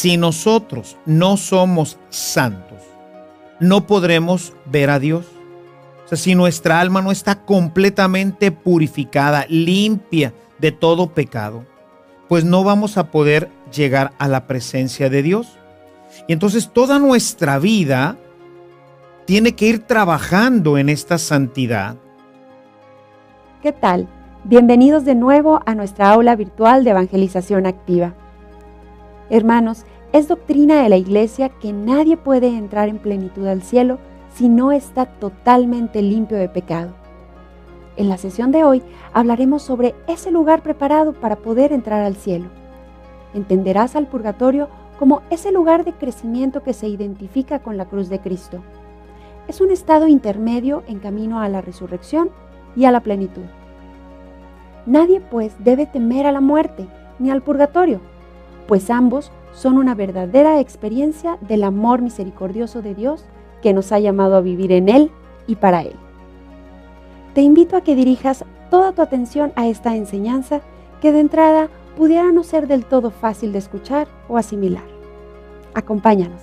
si nosotros no somos santos, no podremos ver a Dios. O sea, si nuestra alma no está completamente purificada, limpia de todo pecado, pues no vamos a poder llegar a la presencia de Dios. Y entonces toda nuestra vida tiene que ir trabajando en esta santidad. ¿Qué tal? Bienvenidos de nuevo a nuestra aula virtual de evangelización activa. Hermanos, es doctrina de la Iglesia que nadie puede entrar en plenitud al cielo si no está totalmente limpio de pecado. En la sesión de hoy hablaremos sobre ese lugar preparado para poder entrar al cielo. Entenderás al purgatorio como ese lugar de crecimiento que se identifica con la cruz de Cristo. Es un estado intermedio en camino a la resurrección y a la plenitud. Nadie, pues, debe temer a la muerte ni al purgatorio, pues ambos son una verdadera experiencia del amor misericordioso de Dios que nos ha llamado a vivir en Él y para Él. Te invito a que dirijas toda tu atención a esta enseñanza que de entrada pudiera no ser del todo fácil de escuchar o asimilar. Acompáñanos.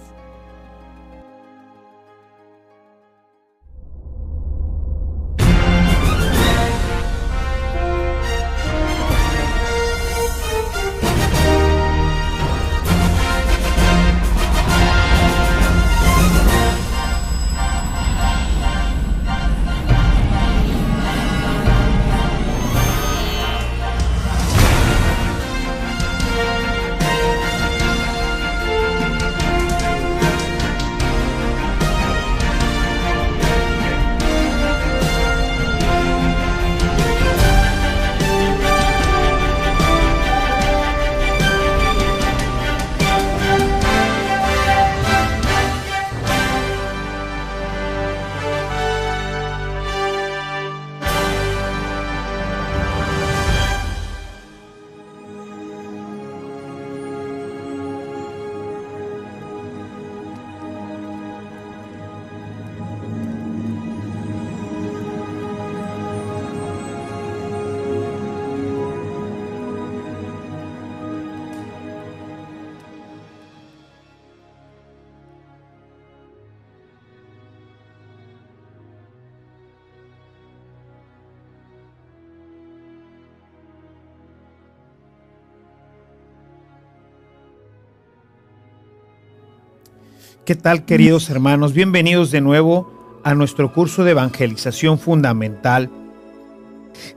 ¿Qué tal, queridos hermanos? Bienvenidos de nuevo a nuestro curso de evangelización fundamental.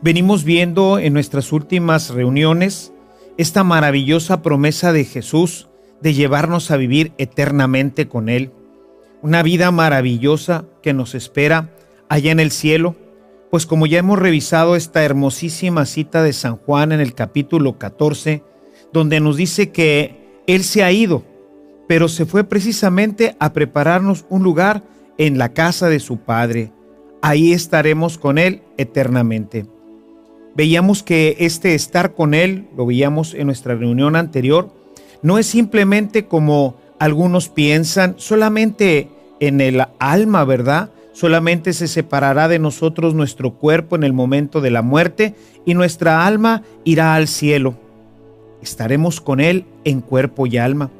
Venimos viendo en nuestras últimas reuniones esta maravillosa promesa de Jesús de llevarnos a vivir eternamente con Él. Una vida maravillosa que nos espera allá en el cielo, pues como ya hemos revisado esta hermosísima cita de San Juan en el capítulo 14, donde nos dice que Él se ha ido, pero se fue precisamente a prepararnos un lugar en la casa de su Padre. Ahí estaremos con Él eternamente. Veíamos que este estar con Él, lo veíamos en nuestra reunión anterior, no es simplemente como algunos piensan, solamente en el alma, ¿verdad? Solamente se separará de nosotros nuestro cuerpo en el momento de la muerte y nuestra alma irá al cielo. Estaremos con Él en cuerpo y alma.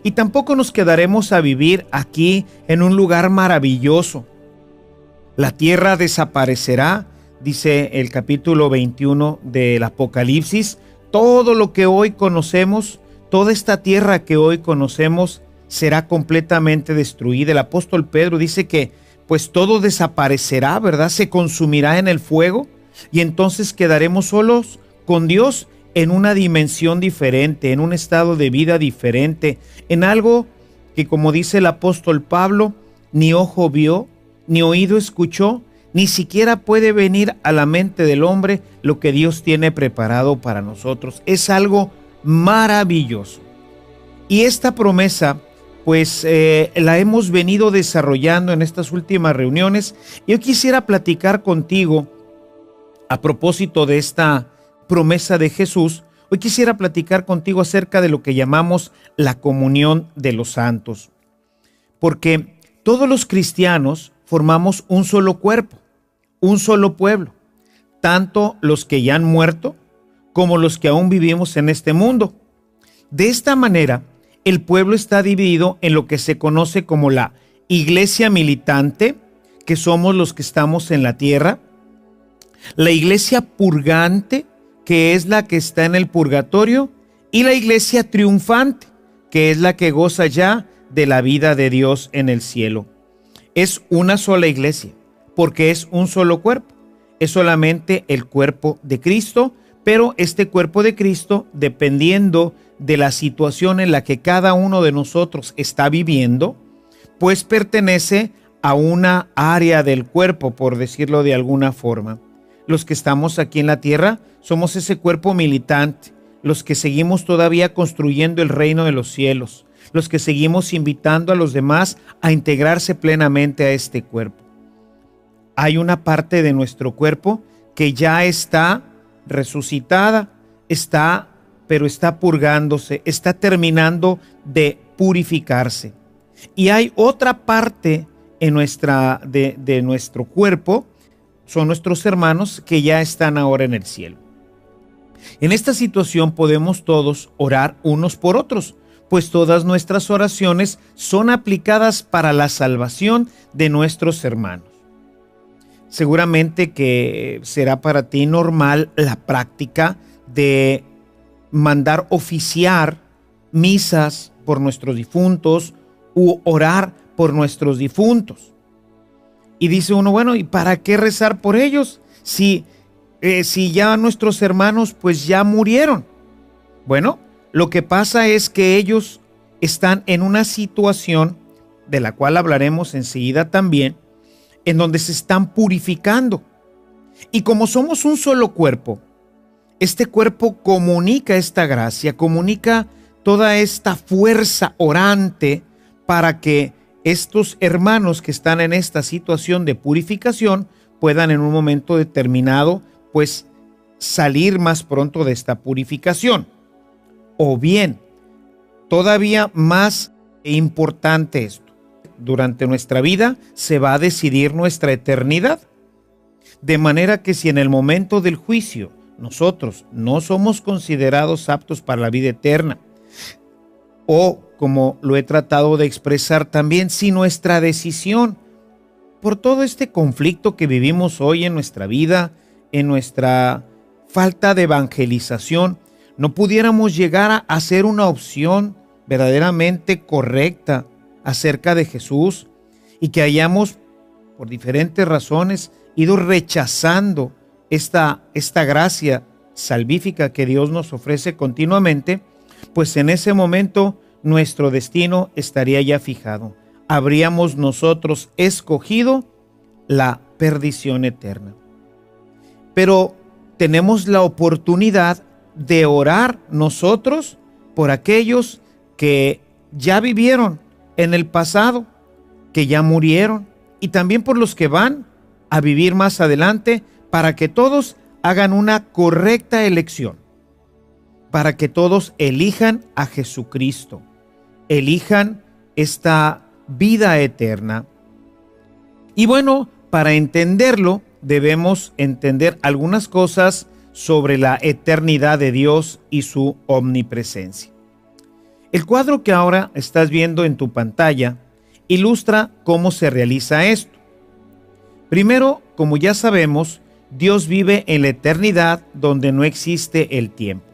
Y tampoco nos quedaremos a vivir aquí en un lugar maravilloso. La tierra desaparecerá, dice el capítulo 21 del Apocalipsis. Todo lo que hoy conocemos, toda esta tierra que hoy conocemos, será completamente destruida. El apóstol Pedro dice que pues todo desaparecerá, ¿verdad? Se consumirá en el fuego y entonces quedaremos solos con Dios en una dimensión diferente, en un estado de vida diferente, en algo que, como dice el apóstol Pablo, ni ojo vio, ni oído escuchó, ni siquiera puede venir a la mente del hombre lo que Dios tiene preparado para nosotros. Es algo maravilloso. Y esta promesa, pues la hemos venido desarrollando en estas últimas reuniones. Yo quisiera platicar contigo a propósito de esta promesa de Jesús. Hoy quisiera platicar contigo acerca de lo que llamamos la comunión de los santos, porque todos los cristianos formamos un solo cuerpo, un solo pueblo, tanto los que ya han muerto como los que aún vivimos en este mundo. De esta manera, el pueblo está dividido en lo que se conoce como la iglesia militante, que somos los que estamos en la tierra, la iglesia purgante, que es la que está en el purgatorio, y la iglesia triunfante, que es la que goza ya de la vida de Dios en el cielo. Es una sola iglesia, porque es un solo cuerpo. Es solamente el cuerpo de Cristo, pero este cuerpo de Cristo, dependiendo de la situación en la que cada uno de nosotros está viviendo, pues pertenece a una área del cuerpo, por decirlo de alguna forma. Los que estamos aquí en la tierra somos ese cuerpo militante, los que seguimos todavía construyendo el reino de los cielos, los que seguimos invitando a los demás a integrarse plenamente a este cuerpo. Hay una parte de nuestro cuerpo que ya está resucitada, pero está purgándose, está terminando de purificarse. Y hay otra parte de nuestro cuerpo, son nuestros hermanos que ya están ahora en el cielo. En esta situación podemos todos orar unos por otros, pues todas nuestras oraciones son aplicadas para la salvación de nuestros hermanos. Seguramente que será para ti normal la práctica de mandar oficiar misas por nuestros difuntos u orar por nuestros difuntos. Y dice uno, bueno, ¿y para qué rezar por ellos? Si ya nuestros hermanos pues ya murieron. Bueno, lo que pasa es que ellos están en una situación de la cual hablaremos enseguida también, en donde se están purificando. Y como somos un solo cuerpo, este cuerpo comunica esta gracia, comunica toda esta fuerza orante para que estos hermanos que están en esta situación de purificación puedan en un momento determinado pues salir más pronto de esta purificación. O bien, todavía más importante esto, durante nuestra vida se va a decidir nuestra eternidad. De manera que si en el momento del juicio nosotros no somos considerados aptos para la vida eterna, o como lo he tratado de expresar también, si nuestra decisión por todo este conflicto que vivimos hoy en nuestra vida, en nuestra falta de evangelización, no pudiéramos llegar a hacer una opción verdaderamente correcta acerca de Jesús y que hayamos, por diferentes razones, ido rechazando esta gracia salvífica que Dios nos ofrece continuamente, pues en ese momento nuestro destino estaría ya fijado. Habríamos nosotros escogido la perdición eterna. Pero tenemos la oportunidad de orar nosotros por aquellos que ya vivieron en el pasado, que ya murieron, y también por los que van a vivir más adelante, para que todos hagan una correcta elección, para que todos elijan a Jesucristo, elijan esta vida eterna. Y bueno, para entenderlo, debemos entender algunas cosas sobre la eternidad de Dios y su omnipresencia. El cuadro que ahora estás viendo en tu pantalla ilustra cómo se realiza esto. Primero, como ya sabemos, Dios vive en la eternidad donde no existe el tiempo.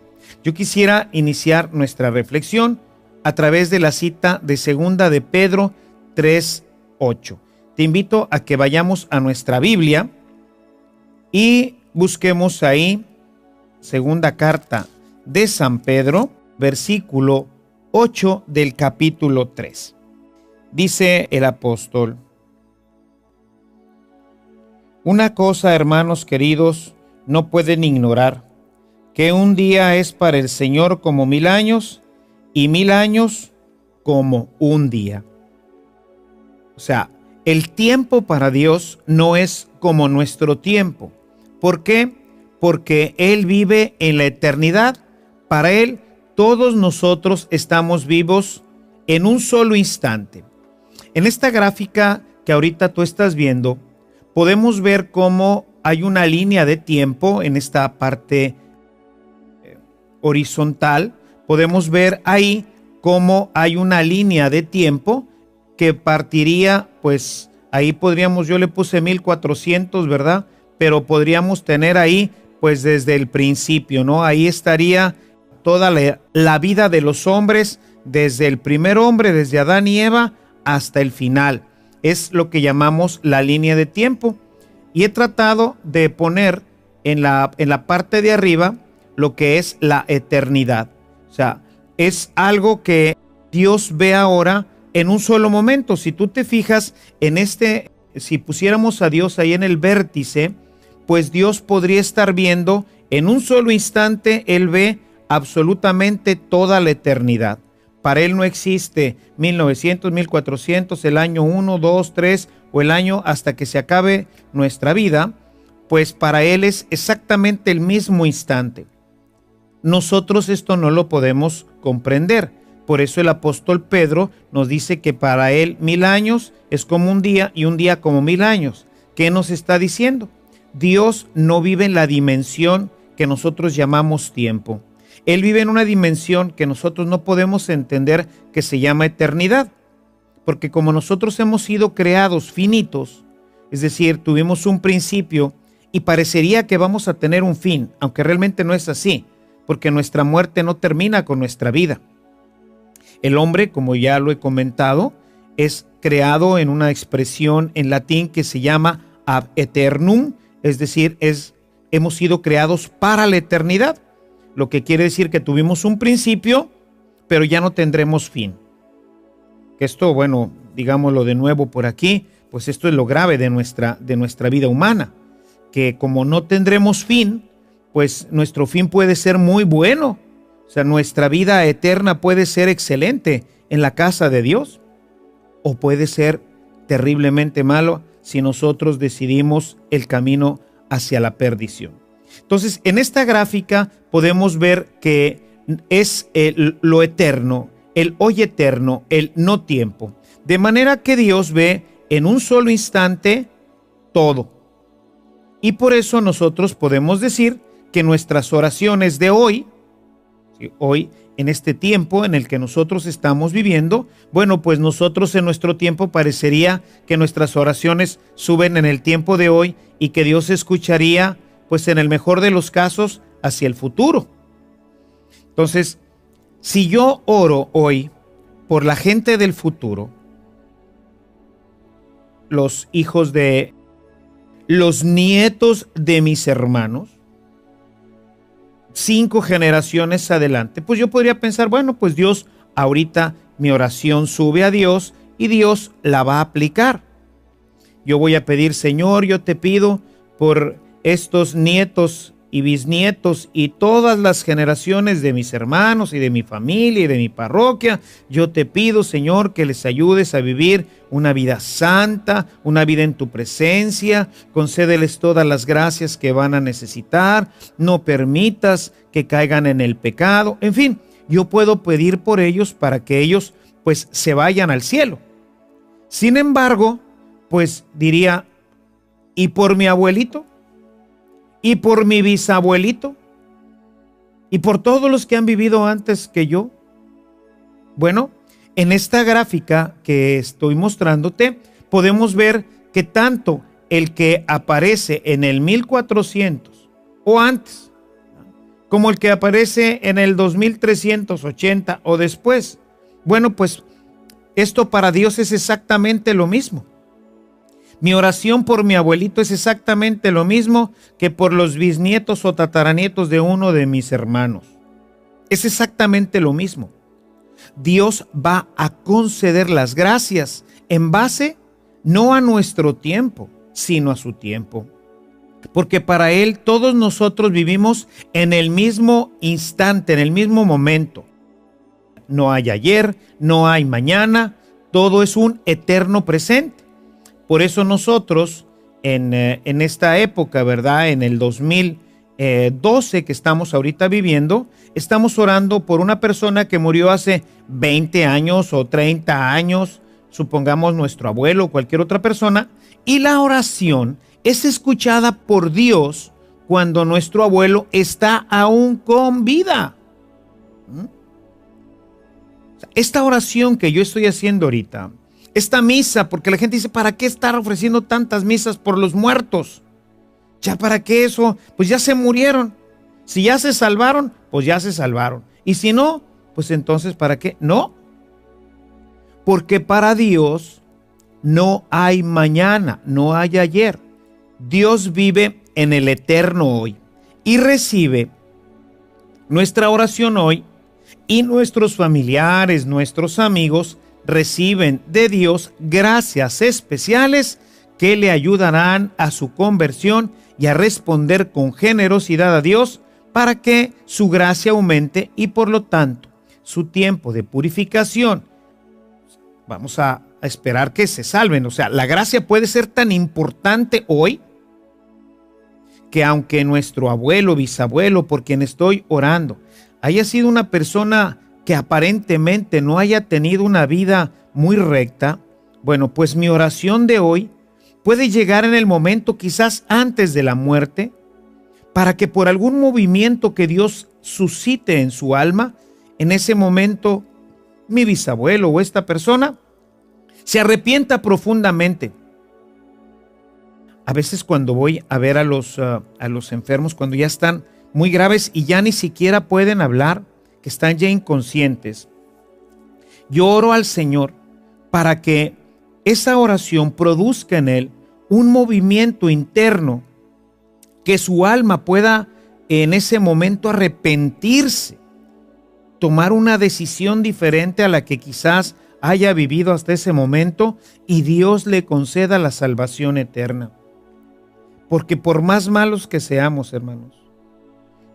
Yo quisiera iniciar nuestra reflexión a través de la cita de 2 de Pedro 3:8. Te invito a que vayamos a nuestra Biblia y busquemos ahí segunda carta de San Pedro, versículo 8 del capítulo 3. Dice el apóstol: una cosa, hermanos queridos, no pueden ignorar, que un día es para el Señor como 1000 años y 1000 años como un día. O sea, el tiempo para Dios no es como nuestro tiempo. ¿Por qué? Porque Él vive en la eternidad. Para Él, todos nosotros estamos vivos en un solo instante. En esta gráfica que ahorita tú estás viendo, podemos ver cómo hay una línea de tiempo en esta parte horizontal. Podemos ver ahí cómo hay una línea de tiempo que partiría, pues ahí podríamos, yo le puse 1400, ¿verdad? Pero podríamos tener ahí, pues desde el principio, ¿no? Ahí estaría toda la vida de los hombres, desde el primer hombre, desde Adán y Eva, hasta el final. Es lo que llamamos la línea de tiempo. Y he tratado de poner en la parte de arriba lo que es la eternidad. O sea, es algo que Dios ve ahora en un solo momento. Si tú te fijas en si pusiéramos a Dios ahí en el vértice, pues Dios podría estar viendo en un solo instante. Él ve absolutamente toda la eternidad. Para Él no existe 1900, 1400, el año 1, 2, 3 o el año hasta que se acabe nuestra vida, pues para Él es exactamente el mismo instante. Nosotros esto no lo podemos comprender. Por eso el apóstol Pedro nos dice que para Él 1000 años es como un día y un día como 1000 años. ¿Qué nos está diciendo? Dios no vive en la dimensión que nosotros llamamos tiempo. Él vive en una dimensión que nosotros no podemos entender, que se llama eternidad. Porque como nosotros hemos sido creados finitos, es decir, tuvimos un principio y parecería que vamos a tener un fin, aunque realmente no es así, porque nuestra muerte no termina con nuestra vida. El hombre, como ya lo he comentado, es creado en una expresión en latín que se llama ab eternum, es decir, hemos sido creados para la eternidad, lo que quiere decir que tuvimos un principio, pero ya no tendremos fin. Esto, bueno, digámoslo de nuevo por aquí, pues esto es lo grave de nuestra vida humana, que como no tendremos fin, pues nuestro fin puede ser muy bueno. O sea, nuestra vida eterna puede ser excelente en la casa de Dios, o puede ser terriblemente malo si nosotros decidimos el camino hacia la perdición. Entonces, en esta gráfica podemos ver que es lo eterno, el hoy eterno, el no tiempo. De manera que Dios ve en un solo instante todo. Y por eso nosotros podemos decir que nuestras oraciones de hoy, en este tiempo en el que nosotros estamos viviendo, bueno, pues nosotros en nuestro tiempo parecería que nuestras oraciones suben en el tiempo de hoy y que Dios escucharía, pues en el mejor de los casos, hacia el futuro. Entonces, si yo oro hoy por la gente del futuro, los hijos de los nietos de mis hermanos, 5 generaciones adelante, pues yo podría pensar, bueno, pues Dios, ahorita mi oración sube a Dios y Dios la va a aplicar. Yo voy a pedir, Señor, yo te pido por estos nietos y bisnietos y todas las generaciones de mis hermanos y de mi familia y de mi parroquia. Yo te pido, Señor, que les ayudes a vivir una vida santa, una vida en tu presencia. Concédeles todas las gracias que van a necesitar. No permitas que caigan en el pecado. En fin, yo puedo pedir por ellos para que ellos pues se vayan al cielo. Sin embargo, pues diría, ¿y por mi abuelito? ¿Y por mi bisabuelito? ¿Y por todos los que han vivido antes que yo? Bueno, en esta gráfica que estoy mostrándote, podemos ver que tanto el que aparece en el 1400 o antes, como el que aparece en el 2380 o después, bueno, pues esto para Dios es exactamente lo mismo. Mi oración por mi abuelito es exactamente lo mismo que por los bisnietos o tataranietos de uno de mis hermanos. Es exactamente lo mismo. Dios va a conceder las gracias en base no a nuestro tiempo, sino a su tiempo. Porque para Él todos nosotros vivimos en el mismo instante, en el mismo momento. No hay ayer, no hay mañana, todo es un eterno presente. Por eso nosotros en esta época, ¿verdad? En el 2012 que estamos ahorita viviendo, estamos orando por una persona que murió hace 20 años o 30 años, supongamos nuestro abuelo o cualquier otra persona, y la oración es escuchada por Dios cuando nuestro abuelo está aún con vida. Esta oración que yo estoy haciendo ahorita, esta misa, porque la gente dice, ¿para qué estar ofreciendo tantas misas por los muertos? ¿Ya para qué eso? Pues ya se murieron. Si ya se salvaron, pues ya se salvaron. Y si no, pues entonces ¿para qué? No. Porque para Dios no hay mañana, no hay ayer. Dios vive en el eterno hoy y recibe nuestra oración hoy, y nuestros familiares, nuestros amigos reciben de Dios gracias especiales que le ayudarán a su conversión y a responder con generosidad a Dios para que su gracia aumente y por lo tanto su tiempo de purificación. Vamos a esperar que se salven. O sea, la gracia puede ser tan importante hoy que aunque nuestro abuelo, bisabuelo, por quien estoy orando, haya sido una persona que aparentemente no haya tenido una vida muy recta, bueno, pues mi oración de hoy puede llegar en el momento quizás antes de la muerte, para que por algún movimiento que Dios suscite en su alma, en ese momento mi bisabuelo o esta persona se arrepienta profundamente. A veces cuando voy a ver a los enfermos, cuando ya están muy graves y ya ni siquiera pueden hablar, que están ya inconscientes, yo oro al Señor para que esa oración produzca en él un movimiento interno, que su alma pueda en ese momento arrepentirse, tomar una decisión diferente a la que quizás haya vivido hasta ese momento, y Dios le conceda la salvación eterna. Porque por más malos que seamos, hermanos,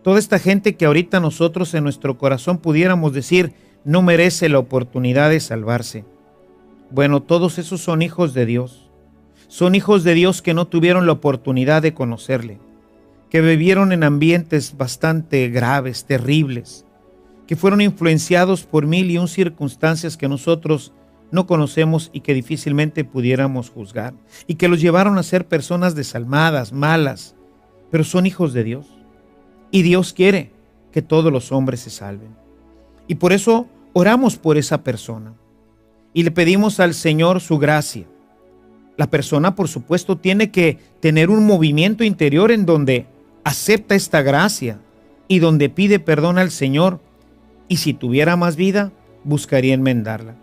toda esta gente que ahorita nosotros en nuestro corazón pudiéramos decir no merece la oportunidad de salvarse, bueno, todos esos son hijos de Dios. Son hijos de Dios que no tuvieron la oportunidad de conocerle, que vivieron en ambientes bastante graves, terribles, que fueron influenciados por mil y un circunstancias que nosotros no conocemos y que difícilmente pudiéramos juzgar, y que los llevaron a ser personas desalmadas, malas, pero son hijos de Dios. Y Dios quiere que todos los hombres se salven. Y por eso oramos por esa persona y le pedimos al Señor su gracia. La persona, por supuesto, tiene que tener un movimiento interior en donde acepta esta gracia y donde pide perdón al Señor, y si tuviera más vida, buscaría enmendarla.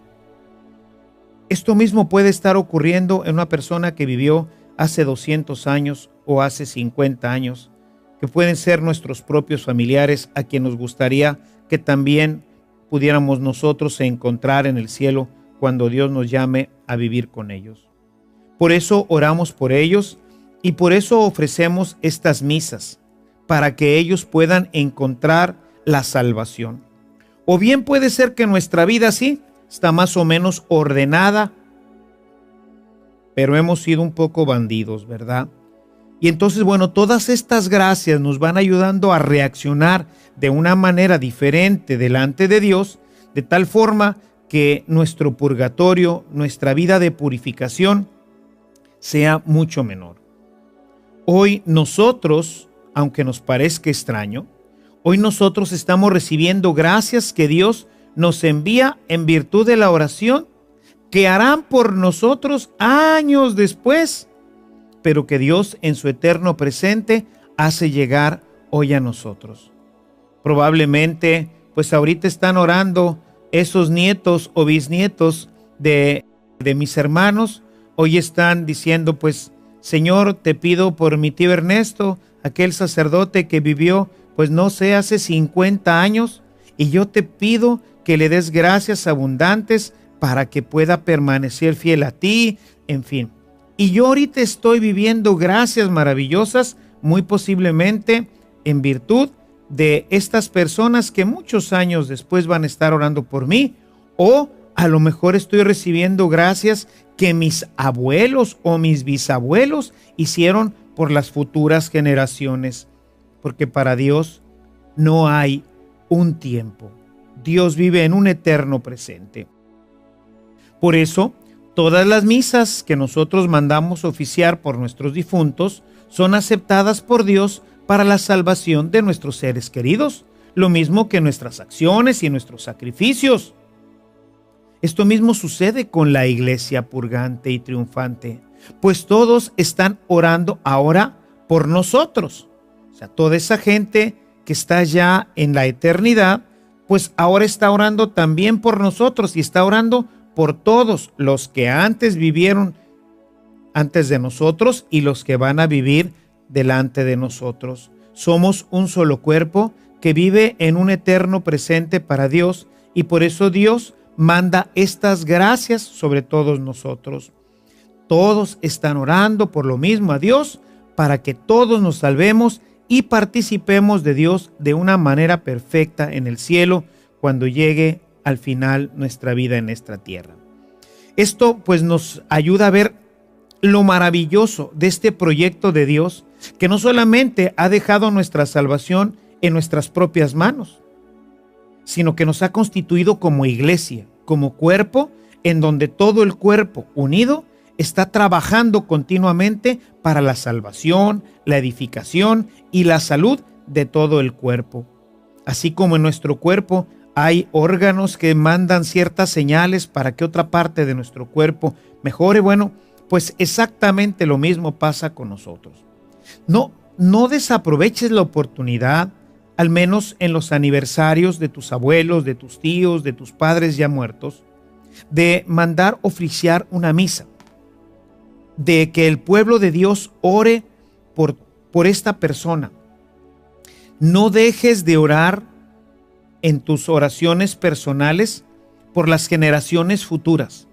Esto mismo puede estar ocurriendo en una persona que vivió hace 200 años o hace 50 años, que pueden ser nuestros propios familiares, a quien nos gustaría que también pudiéramos nosotros encontrar en el cielo cuando Dios nos llame a vivir con ellos. Por eso oramos por ellos y por eso ofrecemos estas misas, para que ellos puedan encontrar la salvación. O bien puede ser que nuestra vida sí está más o menos ordenada, pero hemos sido un poco bandidos, ¿verdad? Y entonces, bueno, todas estas gracias nos van ayudando a reaccionar de una manera diferente delante de Dios, de tal forma que nuestro purgatorio, nuestra vida de purificación, sea mucho menor. Hoy nosotros, aunque nos parezca extraño, hoy nosotros estamos recibiendo gracias que Dios nos envía en virtud de la oración, que harán por nosotros años después, pero que Dios en su eterno presente hace llegar hoy a nosotros. Probablemente, pues ahorita están orando esos nietos o bisnietos de mis hermanos. Hoy están diciendo, pues, Señor, te pido por mi tío Ernesto, aquel sacerdote que vivió, pues no sé, hace 50 años, y yo te pido que le des gracias abundantes para que pueda permanecer fiel a ti, en fin. Y yo ahorita estoy viviendo gracias maravillosas, muy posiblemente en virtud de estas personas que muchos años después van a estar orando por mí, o a lo mejor estoy recibiendo gracias que mis abuelos o mis bisabuelos hicieron por las futuras generaciones, porque para Dios no hay un tiempo. Dios vive en un eterno presente. Por eso, todas las misas que nosotros mandamos oficiar por nuestros difuntos son aceptadas por Dios para la salvación de nuestros seres queridos, lo mismo que nuestras acciones y nuestros sacrificios. Esto mismo sucede con la iglesia purgante y triunfante, pues todos están orando ahora por nosotros. O sea, toda esa gente que está ya en la eternidad, pues ahora está orando también por nosotros y está orando por todos los que antes vivieron antes de nosotros y los que van a vivir delante de nosotros. Somos un solo cuerpo que vive en un eterno presente para Dios, y por eso Dios manda estas gracias sobre todos nosotros. Todos están orando por lo mismo a Dios para que todos nos salvemos y participemos de Dios de una manera perfecta en el cielo cuando llegue al final nuestra vida en esta tierra. Esto pues nos ayuda a ver lo maravilloso de este proyecto de Dios, que no solamente ha dejado nuestra salvación en nuestras propias manos, sino que nos ha constituido como iglesia, como cuerpo, en donde todo el cuerpo unido está trabajando continuamente para la salvación, la edificación y la salud de todo el cuerpo. Así como en nuestro cuerpo hay órganos que mandan ciertas señales para que otra parte de nuestro cuerpo mejore, bueno, pues exactamente lo mismo pasa con nosotros. No desaproveches la oportunidad, al menos en los aniversarios de tus abuelos, de tus tíos, de tus padres ya muertos, de mandar oficiar una misa, de que el pueblo de Dios ore por esta persona. No dejes de orar en tus oraciones personales por las generaciones futuras.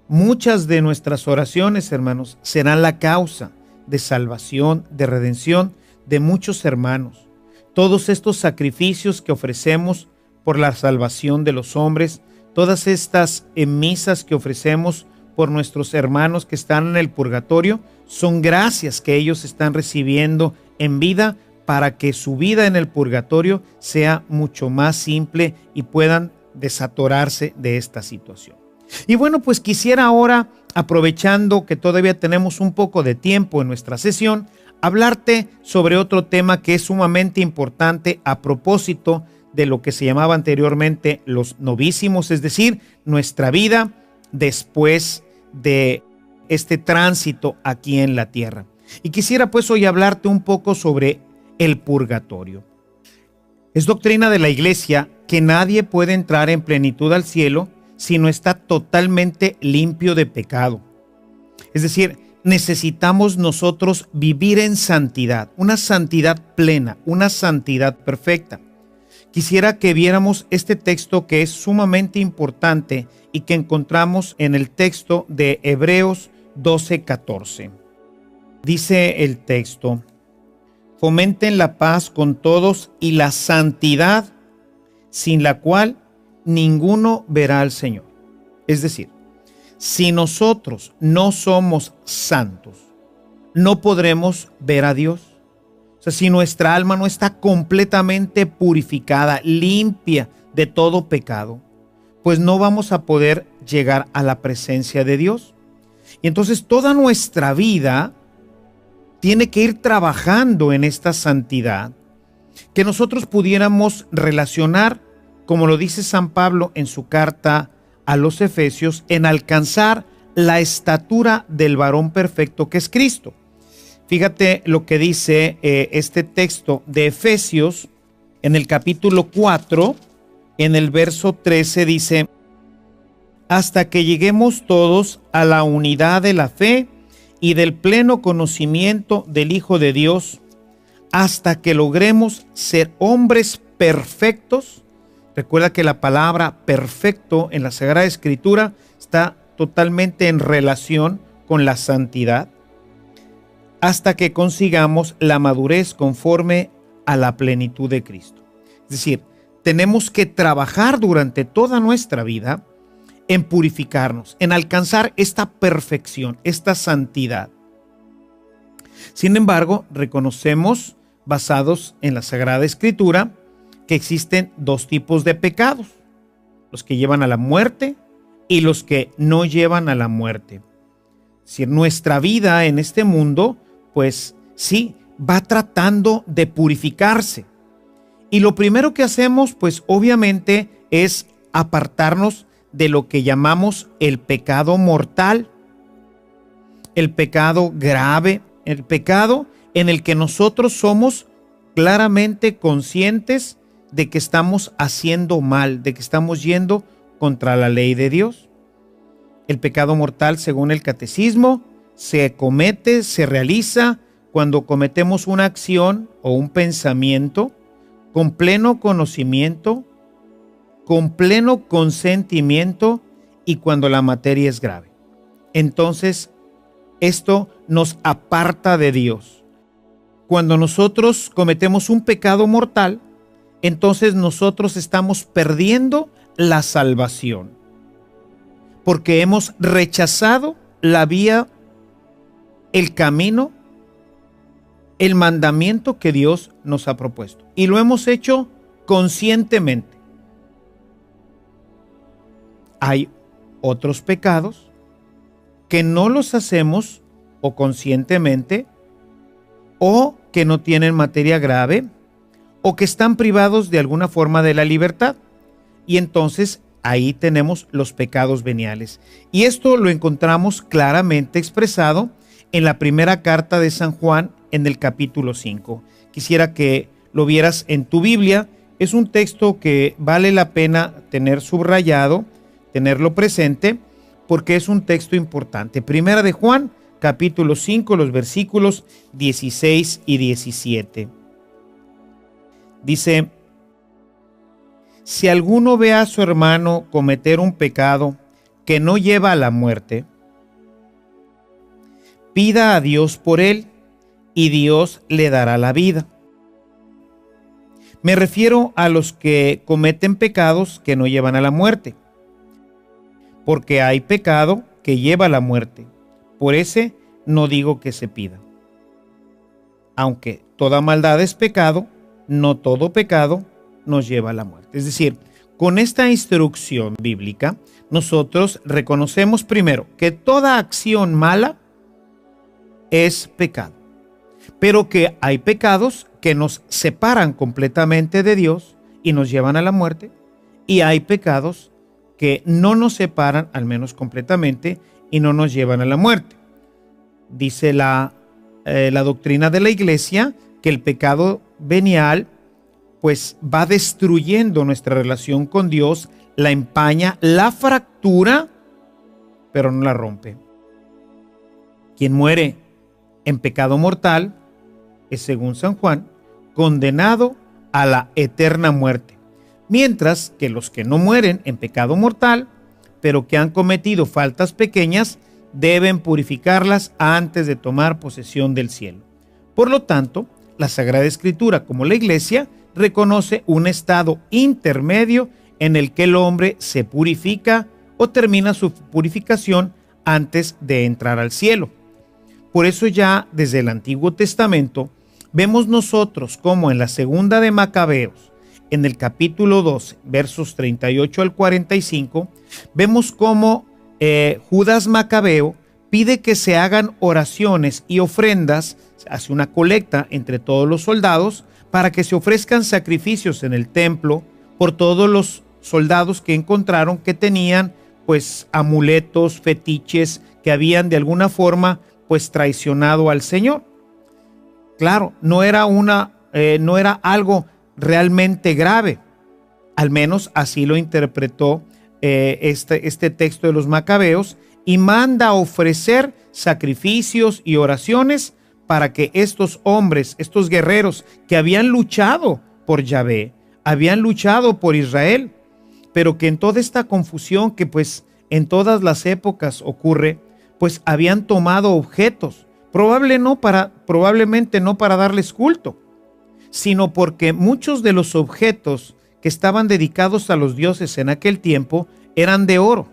Muchas de nuestras oraciones, hermanos, serán la causa de salvación, de redención de muchos hermanos. Todos estos sacrificios que ofrecemos por la salvación de los hombres, todas estas misas que ofrecemos por nuestros hermanos que están en el purgatorio, son gracias que ellos están recibiendo en vida para que su vida en el purgatorio sea mucho más simple y puedan desatorarse de esta situación. Y bueno, pues quisiera ahora, aprovechando que todavía tenemos un poco de tiempo en nuestra sesión, hablarte sobre otro tema que es sumamente importante a propósito de lo que se llamaba anteriormente los novísimos, es decir, nuestra vida después de este tránsito aquí en la tierra. Y quisiera pues hoy hablarte un poco sobre el purgatorio. Es doctrina de la iglesia que nadie puede entrar en plenitud al cielo si no está totalmente limpio de pecado. Es decir, necesitamos nosotros vivir en santidad, una santidad plena, una santidad perfecta. Quisiera que viéramos este texto que es sumamente importante y que encontramos en el texto de Hebreos 12:14. Dice el texto: fomenten la paz con todos y la santidad, sin la cual ninguno verá al Señor. Es decir, si nosotros no somos santos, no podremos ver a Dios. O sea, si nuestra alma no está completamente purificada, limpia de todo pecado, pues no vamos a poder llegar a la presencia de Dios. Y entonces toda nuestra vida tiene que ir trabajando en esta santidad, que nosotros pudiéramos relacionar, como lo dice San Pablo en su carta a los Efesios, en alcanzar la estatura del varón perfecto que es Cristo. Fíjate lo que dice este texto de Efesios en el capítulo 4, en el verso 13 dice: hasta que lleguemos todos a la unidad de la fe y del pleno conocimiento del Hijo de Dios, hasta que logremos ser hombres perfectos. Recuerda que la palabra perfecto en la Sagrada Escritura está totalmente en relación con la santidad, hasta que consigamos la madurez conforme a la plenitud de Cristo. Es decir, tenemos que trabajar durante toda nuestra vida en purificarnos, en alcanzar esta perfección, esta santidad. Sin embargo, reconocemos, basados en la Sagrada Escritura, que existen dos tipos de pecados: los que llevan a la muerte y los que no llevan a la muerte. Si nuestra vida en este mundo, pues sí, va tratando de purificarse. Y lo primero que hacemos, pues obviamente, es apartarnos de lo que llamamos el pecado mortal, el pecado grave, el pecado en el que nosotros somos claramente conscientes de que estamos haciendo mal, de que estamos yendo contra la ley de Dios. El pecado mortal, según el catecismo, se comete, se realiza cuando cometemos una acción o un pensamiento con pleno conocimiento, con pleno consentimiento y cuando la materia es grave. Entonces, esto nos aparta de Dios. Cuando nosotros cometemos un pecado mortal, entonces nosotros estamos perdiendo la salvación, porque hemos rechazado la vía, el camino, el mandamiento que Dios nos ha propuesto. Y lo hemos hecho conscientemente. Hay otros pecados que no los hacemos o conscientemente, o que no tienen materia grave, o que están privados de alguna forma de la libertad. Y entonces ahí tenemos los pecados veniales. Y esto lo encontramos claramente expresado en la primera carta de San Juan, en el capítulo 5. Quisiera que lo vieras en tu Biblia. Es un texto que vale la pena tener subrayado, tenerlo presente, porque es un texto importante. Primera de Juan, capítulo 5, los versículos 16 y 17. Dice: si alguno ve a su hermano cometer un pecado que no lleva a la muerte, pida a Dios por él, y Dios le dará la vida. Me refiero a los que cometen pecados que no llevan a la muerte, porque hay pecado que lleva a la muerte. Por ese no digo que se pida. Aunque toda maldad es pecado, no todo pecado nos lleva a la muerte. Es decir, con esta instrucción bíblica, nosotros reconocemos primero que toda acción mala es pecado, pero que hay pecados que nos separan completamente de Dios y nos llevan a la muerte, y hay pecados que no nos separan, al menos completamente, y no nos llevan a la muerte. Dice la doctrina de la Iglesia que el pecado venial pues va destruyendo nuestra relación con Dios, la empaña, la fractura, pero no la rompe. Quien muere en pecado mortal es, según San Juan, condenado a la eterna muerte, mientras que los que no mueren en pecado mortal, pero que han cometido faltas pequeñas, deben purificarlas antes de tomar posesión del cielo. Por lo tanto, la Sagrada Escritura, como la Iglesia, reconoce un estado intermedio en el que el hombre se purifica o termina su purificación antes de entrar al cielo. Por eso ya desde el Antiguo Testamento vemos nosotros como en la segunda de Macabeos, en el capítulo 12, versos 38 al 45, vemos cómo Judas Macabeo pide que se hagan oraciones y ofrendas, hace una colecta entre todos los soldados para que se ofrezcan sacrificios en el templo por todos los soldados que encontraron que tenían pues amuletos, fetiches, que habían de alguna forma pues traicionado al Señor. Claro, no era algo realmente grave, al menos así lo interpretó este texto de los Macabeos, y manda a ofrecer sacrificios y oraciones para que estos hombres, estos guerreros que habían luchado por Yahvé, habían luchado por Israel, pero que en toda esta confusión que pues en todas las épocas ocurre, pues habían tomado objetos, probablemente no para darles culto, sino porque muchos de los objetos que estaban dedicados a los dioses en aquel tiempo eran de oro,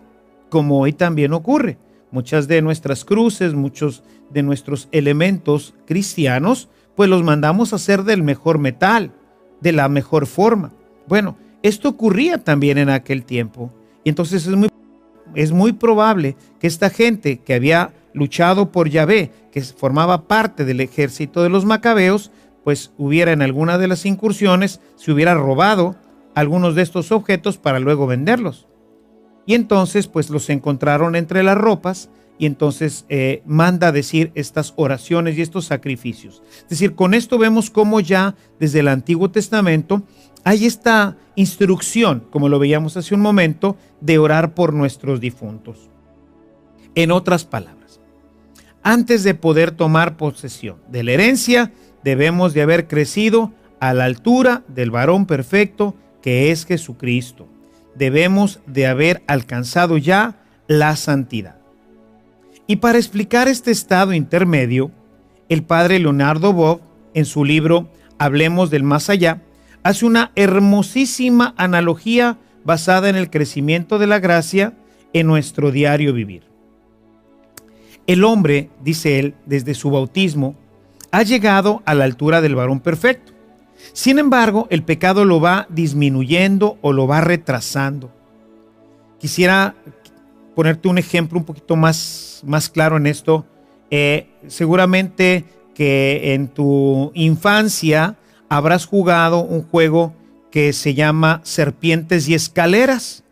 como hoy también ocurre. Muchas de nuestras cruces, muchos de nuestros elementos cristianos, pues los mandamos a hacer del mejor metal, de la mejor forma. Bueno, esto ocurría también en aquel tiempo. Y entonces es muy probable que esta gente que había luchado por Yahvé, que formaba parte del ejército de los Macabeos, pues hubiera en alguna de las incursiones, se hubiera robado algunos de estos objetos para luego venderlos. y entonces pues los encontraron entre las ropas y entonces manda a decir estas oraciones y estos sacrificios. Es decir, con esto vemos cómo ya desde el Antiguo Testamento hay esta instrucción, como lo veíamos hace un momento, de orar por nuestros difuntos. En otras palabras, antes de poder tomar posesión de la herencia, debemos de haber crecido a la altura del varón perfecto que es Jesucristo. Debemos de haber alcanzado ya la santidad. Y para explicar este estado intermedio, el padre Leonardo Boff, en su libro Hablemos del Más Allá, hace una hermosísima analogía basada en el crecimiento de la gracia en nuestro diario vivir. El hombre, dice él, desde su bautismo, ha llegado a la altura del varón perfecto. Sin embargo, el pecado lo va disminuyendo o lo va retrasando. Quisiera ponerte un ejemplo un poquito más claro en esto. Seguramente que en tu infancia habrás jugado un juego que se llama Serpientes y Escaleras.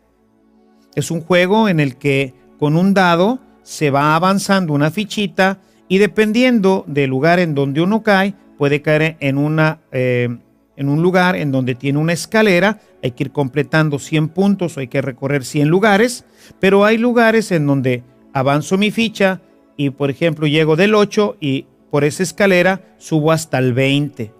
Es un juego en el que con un dado se va avanzando una fichita y dependiendo del lugar en donde uno cae, puede caer en un lugar en donde tiene una escalera. Hay que ir completando 100 puntos o hay que recorrer 100 lugares, pero hay lugares en donde avanzo mi ficha y, por ejemplo, llego del 8 y por esa escalera subo hasta el 20.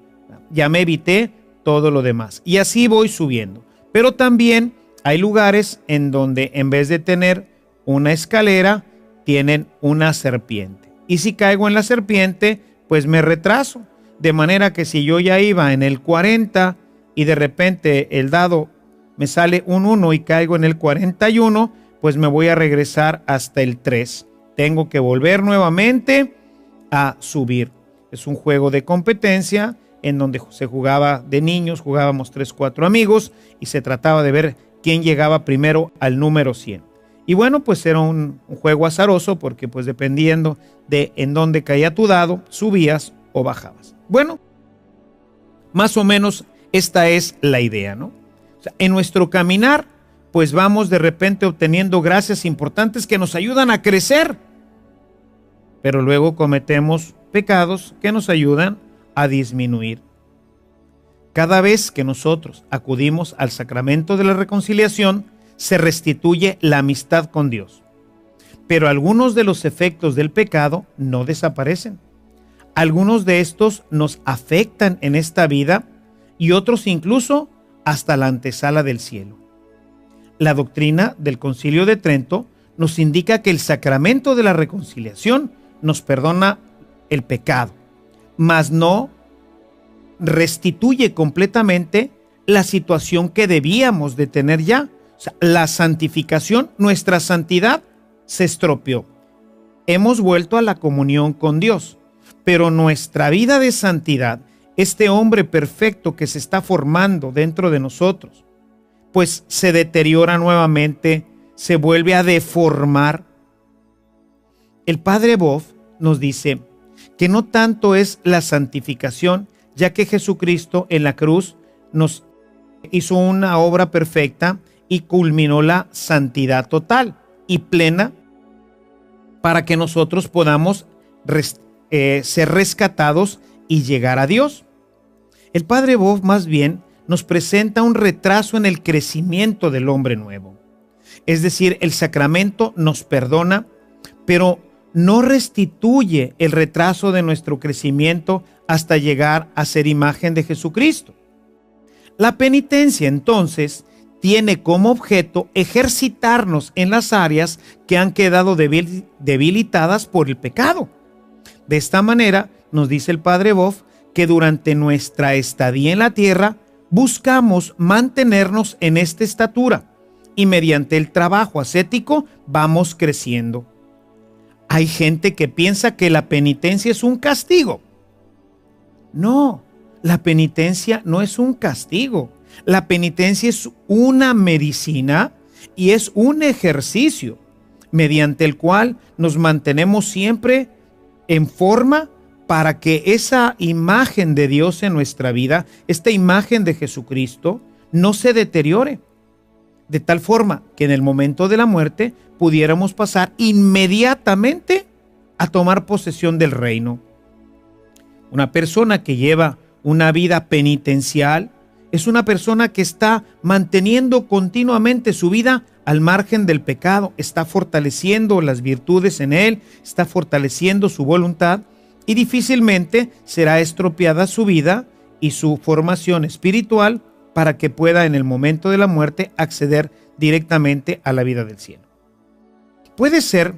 Ya me evité todo lo demás y así voy subiendo. Pero también hay lugares en donde en vez de tener una escalera, tienen una serpiente. Y si caigo en la serpiente, pues me retraso. De manera que si yo ya iba en el 40 y de repente el dado me sale un 1 y caigo en el 41, pues me voy a regresar hasta el 3. Tengo que volver nuevamente a subir. Es un juego de competencia en donde se jugaba de niños, jugábamos 3, 4 amigos y se trataba de ver quién llegaba primero al número 100. Y bueno, pues era un juego azaroso porque pues dependiendo de en dónde caía tu dado, subías o bajabas. Bueno, más o menos esta es la idea, ¿no? O sea, en nuestro caminar, pues vamos de repente obteniendo gracias importantes que nos ayudan a crecer, pero luego cometemos pecados que nos ayudan a disminuir. Cada vez que nosotros acudimos al sacramento de la reconciliación, se restituye la amistad con Dios. Pero algunos de los efectos del pecado no desaparecen. Algunos de estos nos afectan en esta vida y otros incluso hasta la antesala del cielo. La doctrina del Concilio de Trento nos indica que el sacramento de la reconciliación nos perdona el pecado, mas no restituye completamente la situación que debíamos de tener ya. O sea, la santificación, nuestra santidad se estropeó. Hemos vuelto a la comunión con Dios, pero nuestra vida de santidad, este hombre perfecto que se está formando dentro de nosotros, pues se deteriora nuevamente, se vuelve a deformar. El padre Boff nos dice que no tanto es la santificación, ya que Jesucristo en la cruz nos hizo una obra perfecta y culminó la santidad total y plena para que nosotros podamos ser rescatados y llegar a Dios. El padre Boff más bien nos presenta un retraso en el crecimiento del hombre nuevo. Es decir, el sacramento nos perdona, pero no restituye el retraso de nuestro crecimiento hasta llegar a ser imagen de Jesucristo. La penitencia, entonces, tiene como objeto ejercitarnos en las áreas que han quedado debilitadas por el pecado. De esta manera, nos dice el padre Boff, que durante nuestra estadía en la tierra buscamos mantenernos en esta estatura y mediante el trabajo ascético vamos creciendo. Hay gente que piensa que la penitencia es un castigo. No, la penitencia no es un castigo. La penitencia es una medicina y es un ejercicio mediante el cual nos mantenemos siempre en forma para que esa imagen de Dios en nuestra vida, esta imagen de Jesucristo, no se deteriore. de tal forma que en el momento de la muerte pudiéramos pasar inmediatamente a tomar posesión del reino. Una persona que lleva una vida penitencial es una persona que está manteniendo continuamente su vida al margen del pecado, está fortaleciendo las virtudes en él, está fortaleciendo su voluntad y difícilmente será estropeada su vida y su formación espiritual para que pueda en el momento de la muerte acceder directamente a la vida del cielo. Puede ser,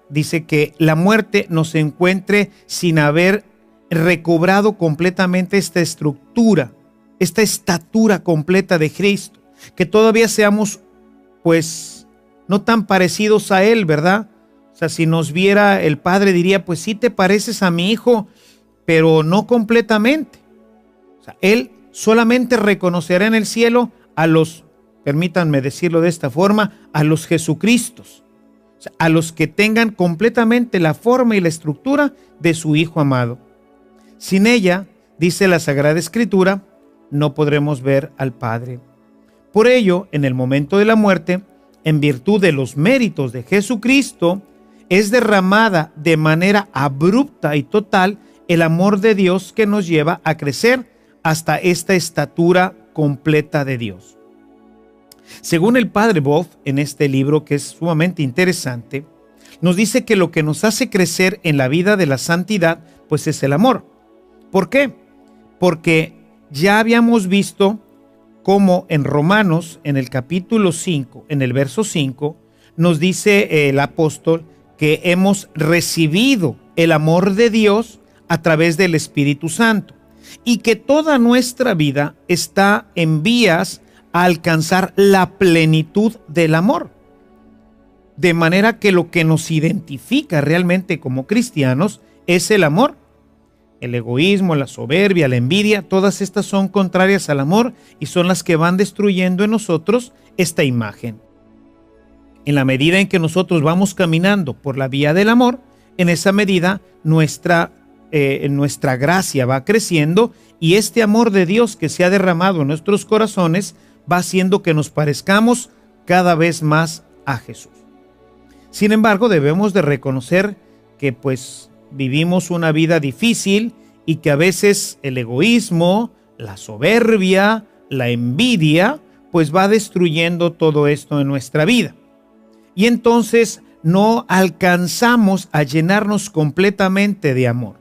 dice, que la muerte nos encuentre sin haber recobrado completamente esta estructura, esta estatura completa de Cristo, que todavía seamos pues no tan parecidos a Él, ¿verdad? O sea, si nos viera el Padre diría, pues sí te pareces a mi hijo, pero no completamente. O sea, Él solamente reconocerá en el cielo a los, permítanme decirlo de esta forma, a los Jesucristos, o sea, a los que tengan completamente la forma y la estructura de su Hijo amado. Sin ella, dice la Sagrada Escritura, no podremos ver al Padre. Por ello, en el momento de la muerte, en virtud de los méritos de Jesucristo, es derramada de manera abrupta y total el amor de Dios que nos lleva a crecer hasta esta estatura completa de Dios. Según el Padre Boff, en este libro que es sumamente interesante, nos dice que lo que nos hace crecer en la vida de la santidad, pues es el amor. ¿Por qué? Porque ya habíamos visto cómo en Romanos, en el capítulo 5, en el verso 5, nos dice el apóstol que hemos recibido el amor de Dios a través del Espíritu Santo y que toda nuestra vida está en vías a alcanzar la plenitud del amor. De manera que lo que nos identifica realmente como cristianos es el amor. El egoísmo, la soberbia, la envidia, todas estas son contrarias al amor y son las que van destruyendo en nosotros esta imagen. En la medida en que nosotros vamos caminando por la vía del amor, en esa medida nuestra gracia va creciendo y este amor de Dios que se ha derramado en nuestros corazones va haciendo que nos parezcamos cada vez más a Jesús. Sin embargo, debemos de reconocer que pues vivimos una vida difícil y que a veces el egoísmo, la soberbia, la envidia, pues va destruyendo todo esto en nuestra vida. Y entonces no alcanzamos a llenarnos completamente de amor.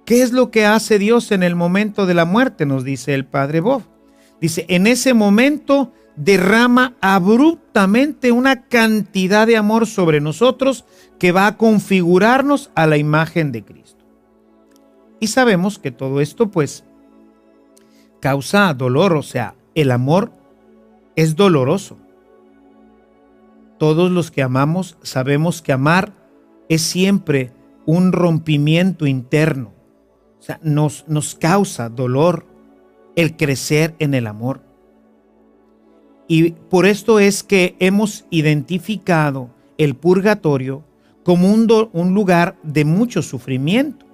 ¿Qué es lo que hace Dios en el momento de la muerte? Nos dice el Padre Boff. Dice, en ese momento derrama abruptamente una cantidad de amor sobre nosotros que va a configurarnos a la imagen de Cristo. Y sabemos que todo esto pues causa dolor, o sea, el amor es doloroso. Todos los que amamos sabemos que amar es siempre un rompimiento interno. O sea, nos causa dolor el crecer en el amor. Y por esto es que hemos identificado el purgatorio como un lugar de mucho sufrimiento.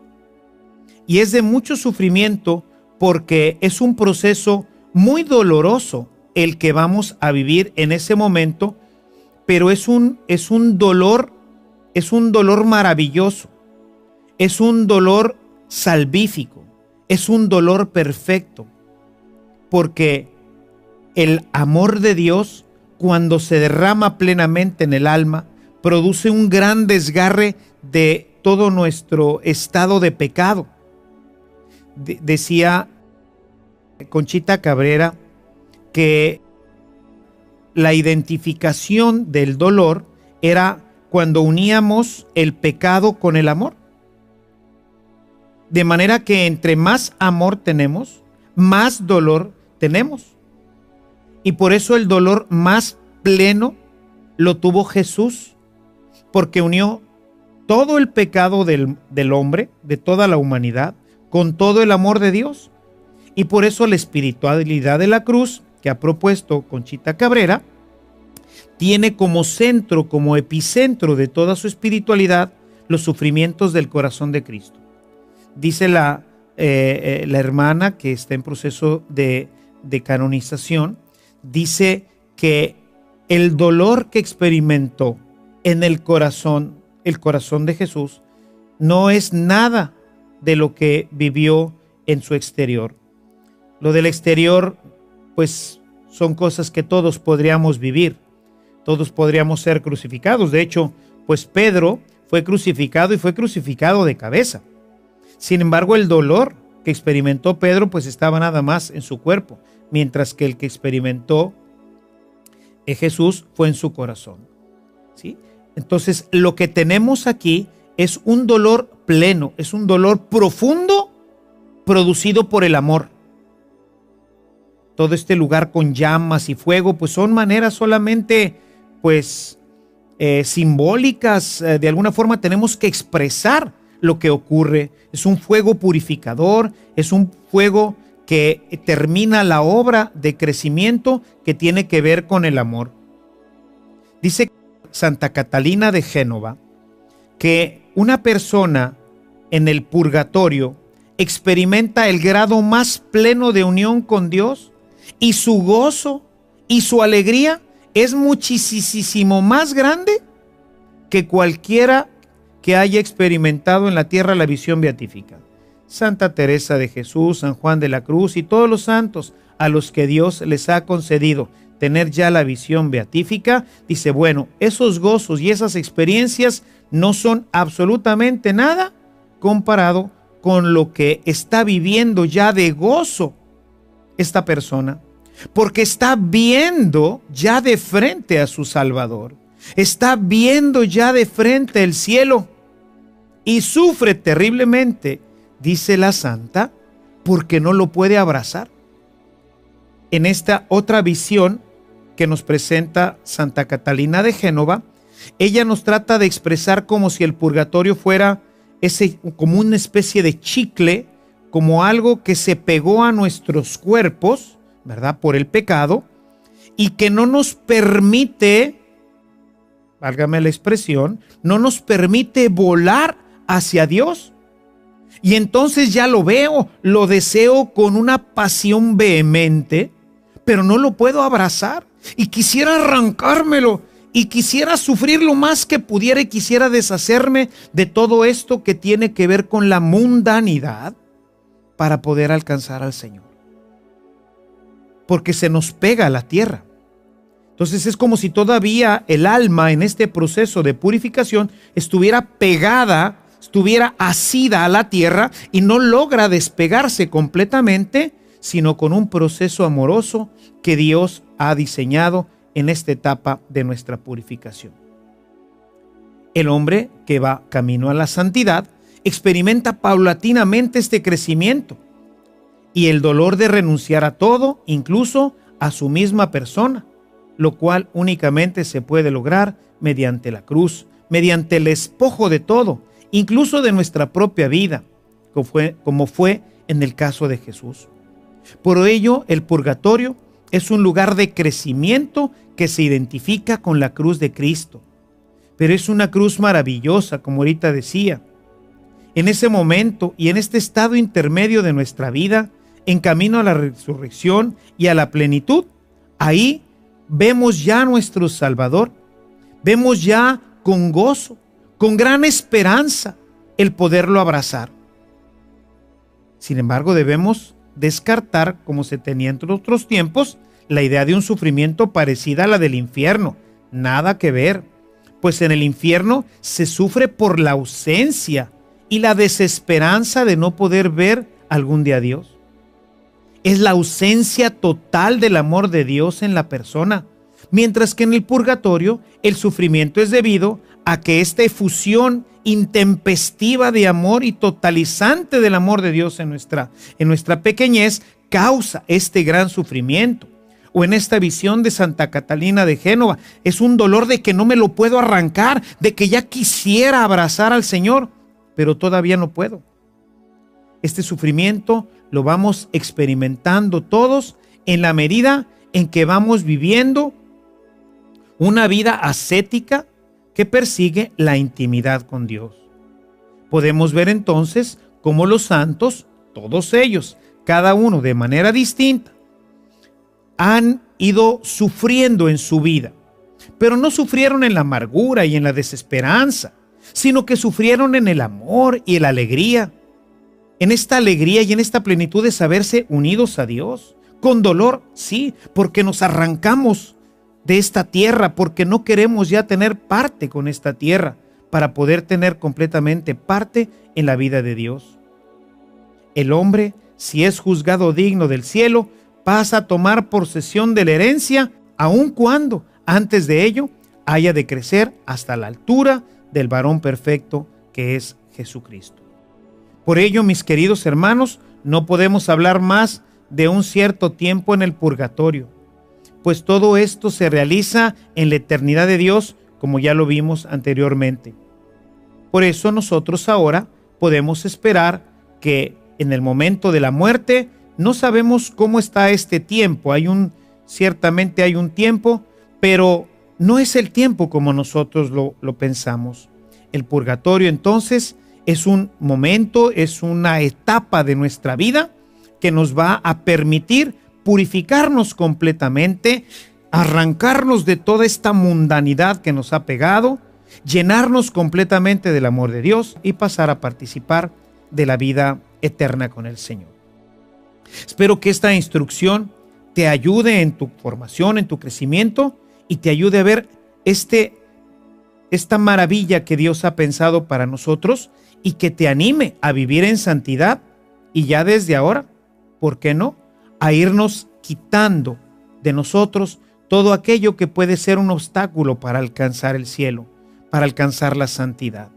Y es de mucho sufrimiento porque es un proceso muy doloroso el que vamos a vivir en ese momento, pero es un dolor maravilloso, es un dolor salvífico, es un dolor perfecto, porque el amor de Dios, cuando se derrama plenamente en el alma, produce un gran desgarre de todo nuestro estado de pecado. Decía Conchita Cabrera que la identificación del dolor era cuando uníamos el pecado con el amor. De manera que entre más amor tenemos, más dolor tenemos. Y por eso el dolor más pleno lo tuvo Jesús, porque unió todo el pecado del hombre, de toda la humanidad, con todo el amor de Dios. Y por eso la espiritualidad de la cruz, que ha propuesto Conchita Cabrera, tiene como centro, como epicentro de toda su espiritualidad, los sufrimientos del corazón de Cristo. Dice la hermana que está en proceso de canonización, dice que el dolor que experimentó en el corazón de Jesús, no es nada de lo que vivió en su exterior. Lo del exterior, pues, son cosas que todos podríamos vivir. Todos podríamos ser crucificados. De hecho, pues Pedro fue crucificado y fue crucificado de cabeza. Sin embargo, el dolor que experimentó Pedro, pues estaba nada más en su cuerpo, mientras que el que experimentó Jesús fue en su corazón. ¿Sí? Entonces, lo que tenemos aquí es un dolor pleno, es un dolor profundo producido por el amor. Todo este lugar con llamas y fuego, pues son maneras solamente, pues, simbólicas. De alguna forma tenemos que expresar lo que ocurre. Es un fuego purificador, es un fuego que termina la obra de crecimiento que tiene que ver con el amor. Dice Santa Catalina de Génova que una persona en el purgatorio experimenta el grado más pleno de unión con Dios y su gozo y su alegría es muchísimo más grande que cualquiera que haya experimentado en la tierra la visión beatífica. Santa Teresa de Jesús, San Juan de la Cruz y todos los santos a los que Dios les ha concedido tener ya la visión beatífica, dice, bueno, esos gozos y esas experiencias no son absolutamente nada comparado con lo que está viviendo ya de gozo esta persona, porque está viendo ya de frente a su Salvador, está viendo ya de frente el cielo y sufre terriblemente, dice la santa, porque no lo puede abrazar. En esta otra visión que nos presenta Santa Catalina de Génova, ella nos trata de expresar como si el purgatorio fuera como una especie de chicle, como algo que se pegó a nuestros cuerpos, ¿verdad? Por el pecado, y que no nos permite, válgame la expresión, no nos permite volar hacia Dios. Y entonces ya lo veo, lo deseo con una pasión vehemente, pero no lo puedo abrazar. Y quisiera arrancármelo, y quisiera sufrir lo más que pudiera, y quisiera deshacerme de todo esto que tiene que ver con la mundanidad para poder alcanzar al Señor. Porque se nos pega a la tierra. Entonces es como si todavía el alma en este proceso de purificación estuviera pegada, estuviera asida a la tierra y no logra despegarse completamente, sino con un proceso amoroso que Dios ha diseñado en esta etapa de nuestra purificación. El hombre que va camino a la santidad experimenta paulatinamente este crecimiento y el dolor de renunciar a todo, incluso a su misma persona, lo cual únicamente se puede lograr mediante la cruz, mediante el despojo de todo, incluso de nuestra propia vida, como fue en el caso de Jesús. Por ello, el purgatorio es un lugar de crecimiento que se identifica con la cruz de Cristo. Pero es una cruz maravillosa, como ahorita decía. En ese momento y en este estado intermedio de nuestra vida, en camino a la resurrección y a la plenitud, ahí vemos ya a nuestro Salvador, vemos ya con gozo, con gran esperanza, el poderlo abrazar. Sin embargo, debemos descartar, como se tenía en otros tiempos, la idea de un sufrimiento parecida a la del infierno. Nada que ver, pues en el infierno se sufre por la ausencia y la desesperanza de no poder ver algún día a Dios. Es la ausencia total del amor de Dios en la persona, mientras que en el purgatorio el sufrimiento es debido a que esta efusión intempestiva de amor y totalizante del amor de Dios en nuestra pequeñez causa este gran sufrimiento. O en esta visión de Santa Catalina de Génova, es un dolor de que no me lo puedo arrancar, de que ya quisiera abrazar al Señor, pero todavía no puedo. Este sufrimiento lo vamos experimentando todos en la medida en que vamos viviendo una vida ascética que persigue la intimidad con Dios. Podemos ver entonces cómo los santos, todos ellos, cada uno de manera distinta, han ido sufriendo en su vida pero no sufrieron en la amargura y en la desesperanza, sino que sufrieron en el amor y en la alegría. En esta alegría y en esta plenitud de saberse unidos a Dios. Con dolor, sí, porque nos arrancamos de esta tierra, porque no queremos ya tener parte con esta tierra, para poder tener completamente parte en la vida de Dios. El hombre, si es juzgado digno del cielo, pasa a tomar posesión de la herencia, aun cuando, antes de ello, haya de crecer hasta la altura del varón perfecto que es Jesucristo. Por ello, mis queridos hermanos, no podemos hablar más de un cierto tiempo en el purgatorio, pues todo esto se realiza en la eternidad de Dios, como ya lo vimos anteriormente. Por eso nosotros ahora podemos esperar que en el momento de la muerte no sabemos cómo está este tiempo. Ciertamente hay un tiempo, pero no es el tiempo como nosotros lo pensamos. El purgatorio entonces es un momento, es una etapa de nuestra vida que nos va a permitir purificarnos completamente, arrancarnos de toda esta mundanidad que nos ha pegado, llenarnos completamente del amor de Dios y pasar a participar de la vida eterna con el Señor. Espero que esta instrucción te ayude en tu formación, en tu crecimiento y te ayude a ver esta maravilla que Dios ha pensado para nosotros y que te anime a vivir en santidad y ya desde ahora, ¿por qué no?, a irnos quitando de nosotros todo aquello que puede ser un obstáculo para alcanzar el cielo, para alcanzar la santidad.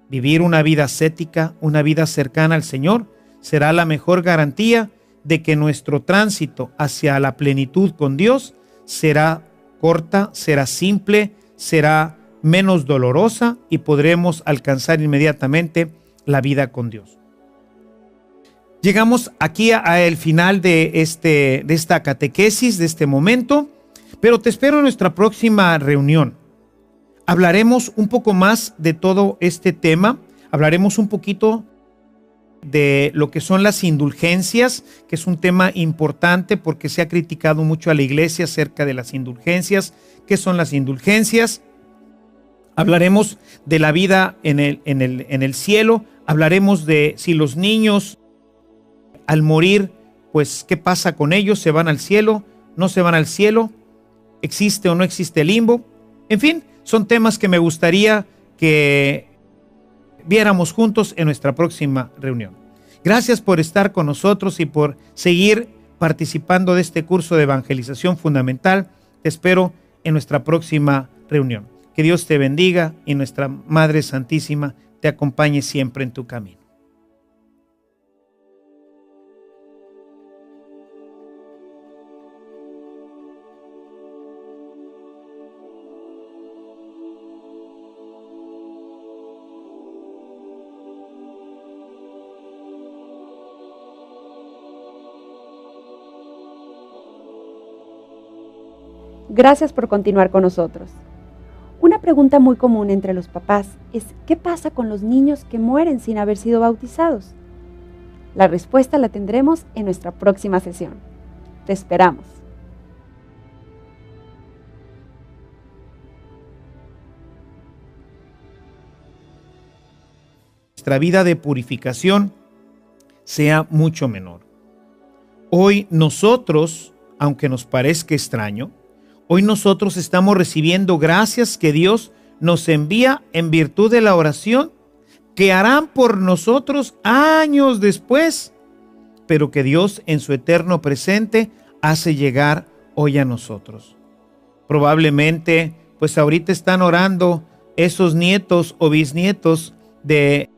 Vivir una vida ascética, una vida cercana al Señor, será la mejor garantía de que nuestro tránsito hacia la plenitud con Dios será corta, será simple, será menos dolorosa y podremos alcanzar inmediatamente la vida con Dios. Llegamos aquí al final de esta catequesis, de este momento, pero te espero en nuestra próxima reunión. Hablaremos un poco más de todo este tema, hablaremos un poquito de lo que son las indulgencias, que es un tema importante porque se ha criticado mucho a la iglesia acerca de las indulgencias. ¿Qué son las indulgencias? Hablaremos de la vida en el cielo, hablaremos de si los niños al morir, pues ¿qué pasa con ellos? ¿Se van al cielo? ¿No se van al cielo? ¿Existe o no existe el limbo? En fin, son temas que me gustaría que viéramos juntos en nuestra próxima reunión. Gracias por estar con nosotros y por seguir participando de este curso de evangelización fundamental. Te espero en nuestra próxima reunión. Que Dios te bendiga y nuestra Madre Santísima te acompañe siempre en tu camino. Gracias por continuar con nosotros. Una pregunta muy común entre los papás es ¿qué pasa con los niños que mueren sin haber sido bautizados? La respuesta la tendremos en nuestra próxima sesión. Te esperamos. Nuestra vida de purificación sea mucho menor. Hoy nosotros, aunque nos parezca extraño, hoy nosotros estamos recibiendo gracias que Dios nos envía en virtud de la oración que harán por nosotros años después, pero que Dios en su eterno presente hace llegar hoy a nosotros. Probablemente, pues ahorita están orando esos nietos o bisnietos de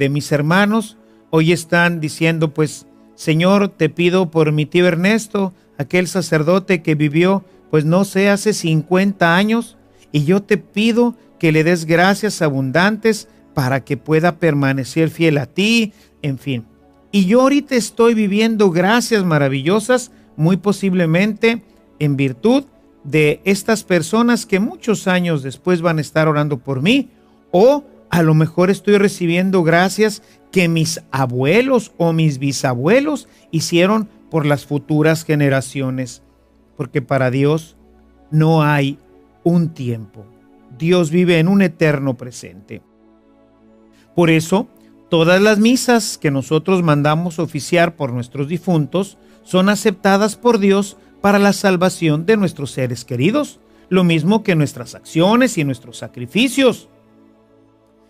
mis hermanos, hoy están diciendo, pues, Señor, te pido por mi tío Ernesto, aquel sacerdote que vivió pues no sé, hace 50 años, y yo te pido que le des gracias abundantes para que pueda permanecer fiel a ti, en fin. Y yo ahorita estoy viviendo gracias maravillosas, muy posiblemente en virtud de estas personas que muchos años después van a estar orando por mí, o a lo mejor estoy recibiendo gracias que mis abuelos o mis bisabuelos hicieron por las futuras generaciones. Porque para Dios no hay un tiempo. Dios vive en un eterno presente. Por eso, todas las misas que nosotros mandamos oficiar por nuestros difuntos son aceptadas por Dios para la salvación de nuestros seres queridos, lo mismo que nuestras acciones y nuestros sacrificios.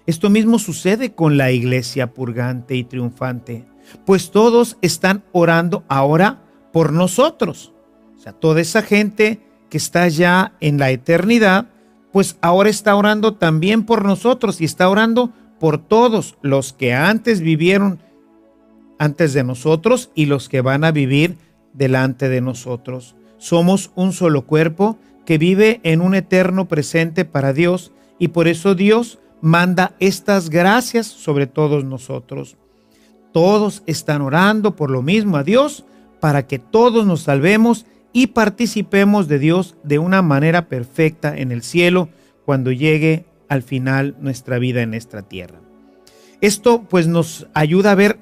Esto mismo sucede con la iglesia purgante y triunfante, pues todos están orando ahora por nosotros. O sea, toda esa gente que está ya en la eternidad, pues ahora está orando también por nosotros y está orando por todos los que antes vivieron antes de nosotros y los que van a vivir delante de nosotros. Somos un solo cuerpo que vive en un eterno presente para Dios, y por eso Dios manda estas gracias sobre todos nosotros. Todos están orando por lo mismo a Dios para que todos nos salvemos y participemos de Dios de una manera perfecta en el cielo cuando llegue al final nuestra vida en esta tierra. Esto pues nos ayuda a ver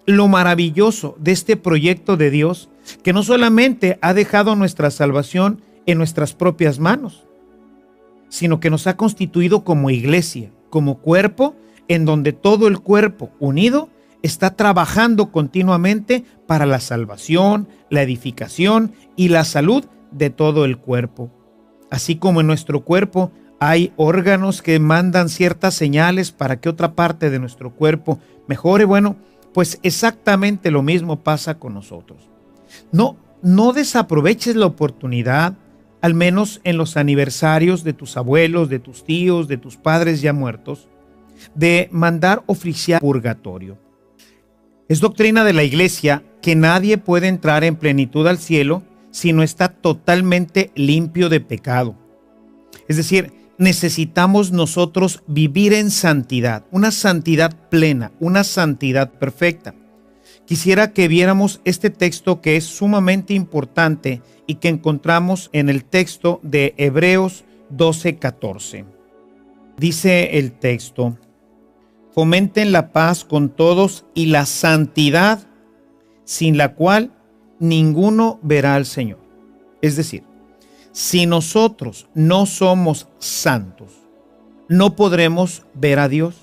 lo maravilloso de este proyecto de Dios, que no solamente ha dejado nuestra salvación en nuestras propias manos, sino que nos ha constituido como iglesia, como cuerpo, en donde todo el cuerpo unido está trabajando continuamente para la salvación, la edificación y la salud de todo el cuerpo. Así como en nuestro cuerpo hay órganos que mandan ciertas señales para que otra parte de nuestro cuerpo mejore, bueno, pues exactamente lo mismo pasa con nosotros. No desaproveches la oportunidad, al menos en los aniversarios de tus abuelos, de tus tíos, de tus padres ya muertos, de mandar oficiar purgatorio. Es doctrina de la iglesia que nadie puede entrar en plenitud al cielo si no está totalmente limpio de pecado. Es decir, necesitamos nosotros vivir en santidad, una santidad plena, una santidad perfecta. Quisiera que viéramos este texto que es sumamente importante y que encontramos en el texto de Hebreos 12:14. Dice el texto: fomenten la paz con todos y la santidad, sin la cual ninguno verá al Señor. Es decir, si nosotros no somos santos, no podremos ver a Dios.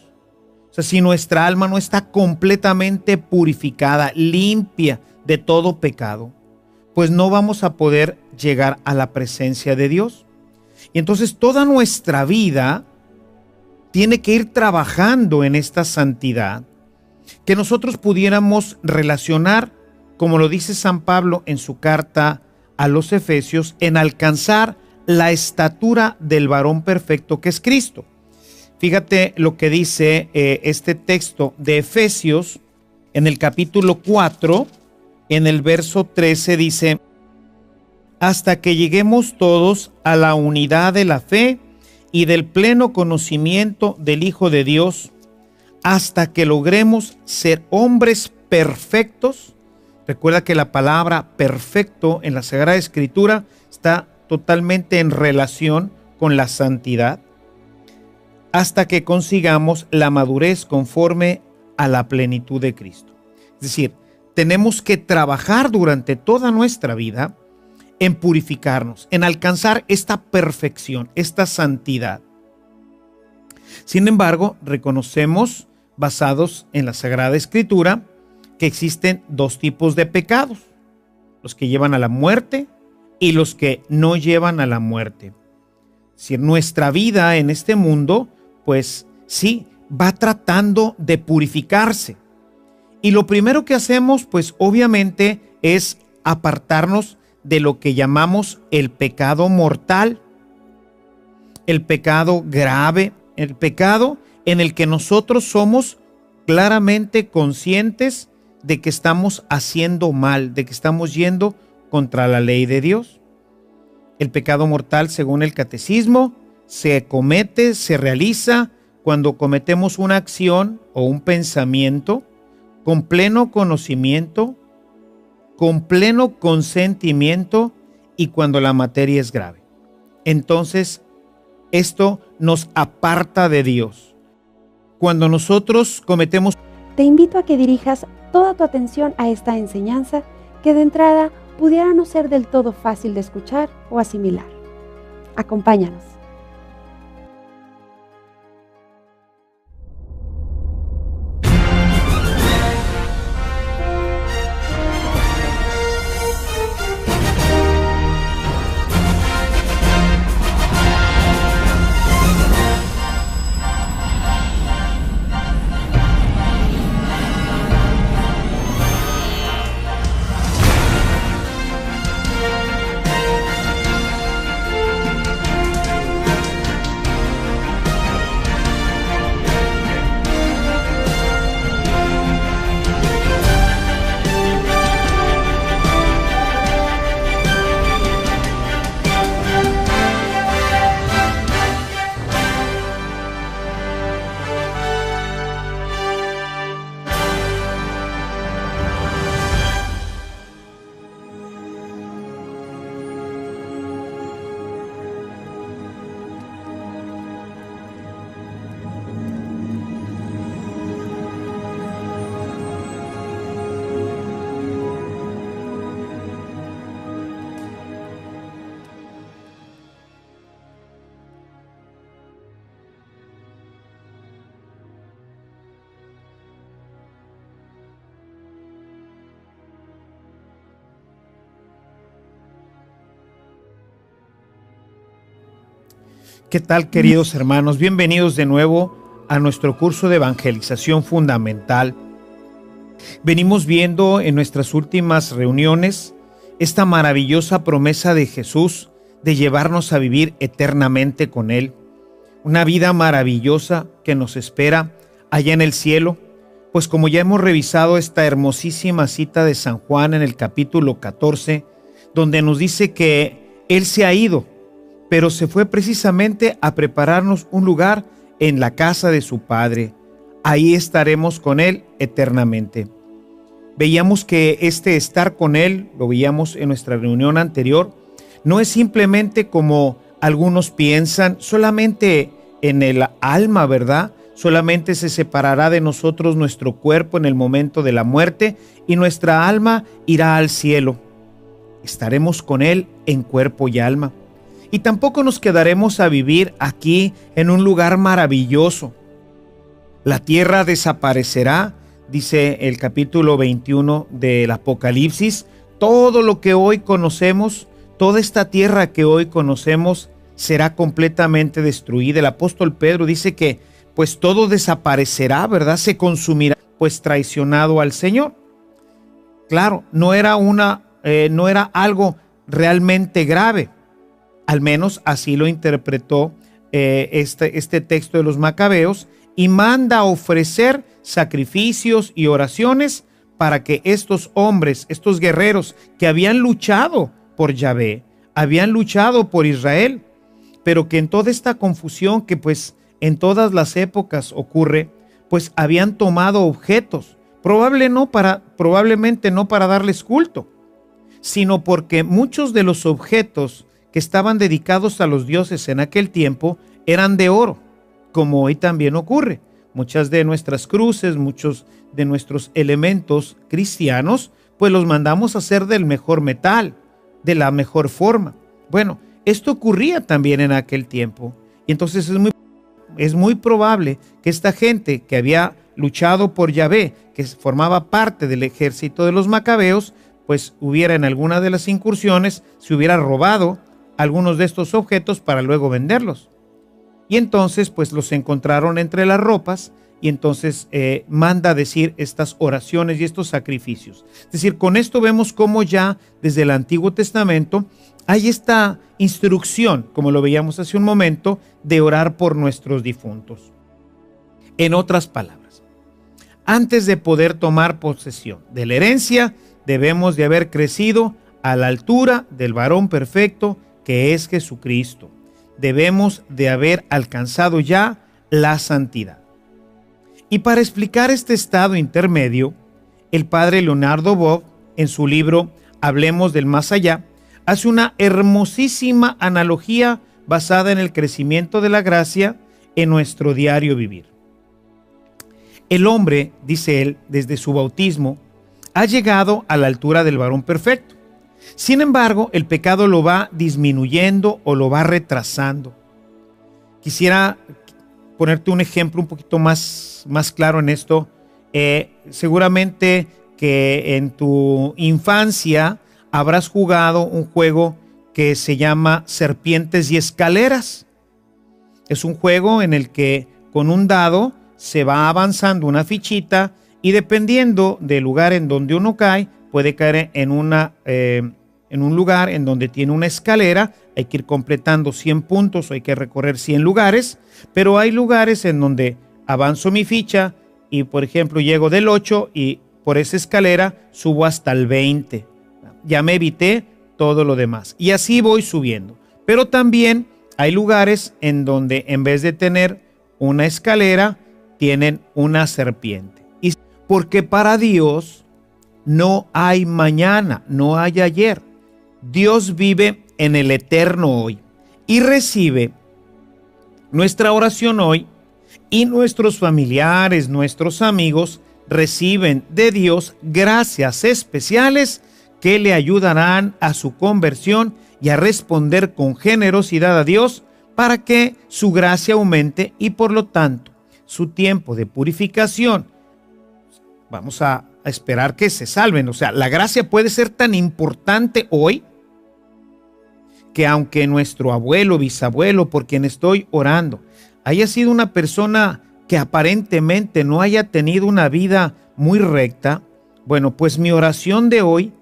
O sea, si nuestra alma no está completamente purificada, limpia de todo pecado, pues no vamos a poder llegar a la presencia de Dios. Y entonces toda nuestra vida tiene que ir trabajando en esta santidad, que nosotros pudiéramos relacionar, como lo dice San Pablo en su carta a los Efesios, en alcanzar la estatura del varón perfecto que es Cristo. Fíjate lo que dice este texto de Efesios en el capítulo 4, en el verso 13 dice: hasta que lleguemos todos a la unidad de la fe y del pleno conocimiento del Hijo de Dios, hasta que logremos ser hombres perfectos. Recuerda que la palabra perfecto en la Sagrada Escritura está totalmente en relación con la santidad, hasta que consigamos la madurez conforme a la plenitud de Cristo. Es decir, tenemos que trabajar durante toda nuestra vida en purificarnos, en alcanzar esta perfección, esta santidad. Sin embargo, reconocemos, basados en la Sagrada Escritura, que existen dos tipos de pecados: los que llevan a la muerte y los que no llevan a la muerte. Si nuestra vida en este mundo, pues sí, va tratando de purificarse. Y lo primero que hacemos, pues obviamente, es apartarnos de lo que llamamos el pecado mortal, el pecado grave, el pecado en el que nosotros somos claramente conscientes de que estamos haciendo mal, de que estamos yendo contra la ley de Dios. El pecado mortal, según el catecismo, se comete, se realiza cuando cometemos una acción o un pensamiento con pleno conocimiento, con pleno consentimiento y cuando la materia es grave. Entonces, esto nos aparta de Dios. Cuando nosotros cometemos... Te invito a que dirijas toda tu atención a esta enseñanza que de entrada pudiera no ser del todo fácil de escuchar o asimilar. Acompáñanos. ¿Qué tal, queridos hermanos? Bienvenidos de nuevo a nuestro curso de evangelización fundamental. Venimos viendo en nuestras últimas reuniones esta maravillosa promesa de Jesús de llevarnos a vivir eternamente con Él. Una vida maravillosa que nos espera allá en el cielo, pues como ya hemos revisado esta hermosísima cita de San Juan en el capítulo 14, donde nos dice que Él se ha ido, pero se fue precisamente a prepararnos un lugar en la casa de su Padre. Ahí estaremos con Él eternamente. Veíamos que este estar con Él, lo veíamos en nuestra reunión anterior, no es simplemente como algunos piensan, solamente en el alma, ¿verdad? Solamente se separará de nosotros nuestro cuerpo en el momento de la muerte y nuestra alma irá al cielo. Estaremos con Él en cuerpo y alma. Y tampoco nos quedaremos a vivir aquí en un lugar maravilloso. La tierra desaparecerá, dice el capítulo 21 del Apocalipsis. Todo lo que hoy conocemos, toda esta tierra que hoy conocemos, será completamente destruida. El apóstol Pedro dice que pues todo desaparecerá, ¿verdad? Se consumirá, pues traicionado al Señor. Claro, no era algo realmente grave. Al menos así lo interpretó este texto de los Macabeos, y manda a ofrecer sacrificios y oraciones para que estos hombres, estos guerreros que habían luchado por Yahvé, habían luchado por Israel, pero que en toda esta confusión que pues en todas las épocas ocurre, pues habían tomado objetos, probablemente no para darles culto, sino porque muchos de los objetos que estaban dedicados a los dioses en aquel tiempo eran de oro, como hoy también ocurre. Muchas de nuestras cruces, muchos de nuestros elementos cristianos, pues los mandamos a hacer del mejor metal, de la mejor forma. Bueno, esto ocurría también en aquel tiempo. Y entonces es muy probable que esta gente que había luchado por Yahvé, que formaba parte del ejército de los Macabeos, pues hubiera en alguna de las incursiones, se hubiera robado algunos de estos objetos para luego venderlos. Y entonces pues los encontraron entre las ropas, y entonces manda a decir estas oraciones y estos sacrificios. Es decir, con esto vemos cómo ya desde el Antiguo Testamento hay esta instrucción, como lo veíamos hace un momento, de orar por nuestros difuntos. En otras palabras, antes de poder tomar posesión de la herencia, debemos de haber crecido a la altura del varón perfecto que es Jesucristo. Debemos de haber alcanzado ya la santidad. Y para explicar este estado intermedio, el padre Leonardo Boff, en su libro Hablemos del Más Allá, hace una hermosísima analogía basada en el crecimiento de la gracia en nuestro diario vivir. El hombre, dice él, desde su bautismo, ha llegado a la altura del varón perfecto. Sin embargo, el pecado lo va disminuyendo o lo va retrasando. Quisiera ponerte un ejemplo un poquito más claro en esto. Seguramente que en tu infancia habrás jugado un juego que se llama Serpientes y Escaleras. Es un juego en el que con un dado se va avanzando una fichita y dependiendo del lugar en donde uno cae, puede caer en un lugar en donde tiene una escalera. Hay que ir completando 100 puntos o hay que recorrer 100 lugares, pero hay lugares en donde avanzo mi ficha y, por ejemplo, llego del 8 y por esa escalera subo hasta el 20. Ya me evité todo lo demás. Y así voy subiendo. Pero también hay lugares en donde en vez de tener una escalera, tienen una serpiente. Y porque para Dios no hay mañana, no hay ayer. Dios vive en el eterno hoy y recibe nuestra oración hoy, y nuestros familiares, nuestros amigos reciben de Dios gracias especiales que le ayudarán a su conversión y a responder con generosidad a Dios para que su gracia aumente y por lo tanto su tiempo de purificación. Vamos a esperar que se salven. O sea, la gracia puede ser tan importante hoy que aunque nuestro abuelo, bisabuelo, por quien estoy orando, haya sido una persona que aparentemente no haya tenido una vida muy recta, bueno, pues mi oración de hoy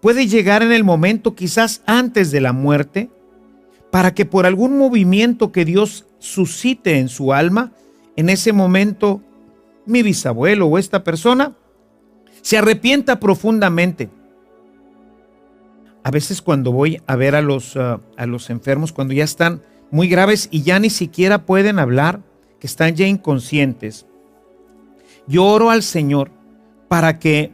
puede llegar en el momento quizás antes de la muerte, para que por algún movimiento que Dios suscite en su alma, en ese momento mi bisabuelo o esta persona se arrepienta profundamente. A veces cuando voy a ver a los enfermos, cuando ya están muy graves y ya ni siquiera pueden hablar, que están ya inconscientes, yo oro al Señor para que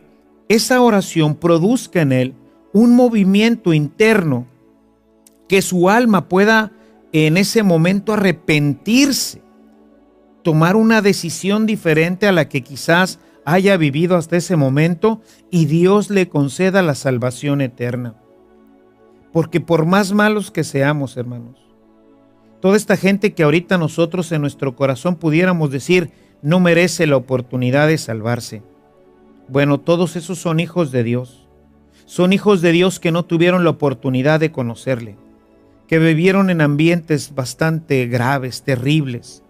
esa oración produzca en él un movimiento interno, que su alma pueda en ese momento arrepentirse, tomar una decisión diferente a la que quizás haya vivido hasta ese momento, y Dios le conceda la salvación eterna. Porque por más malos que seamos, hermanos, toda esta gente que ahorita nosotros en nuestro corazón pudiéramos decir no merece la oportunidad de salvarse, bueno, todos esos son hijos de Dios. Son hijos de Dios que no tuvieron la oportunidad de conocerle, que vivieron en ambientes bastante graves, terribles,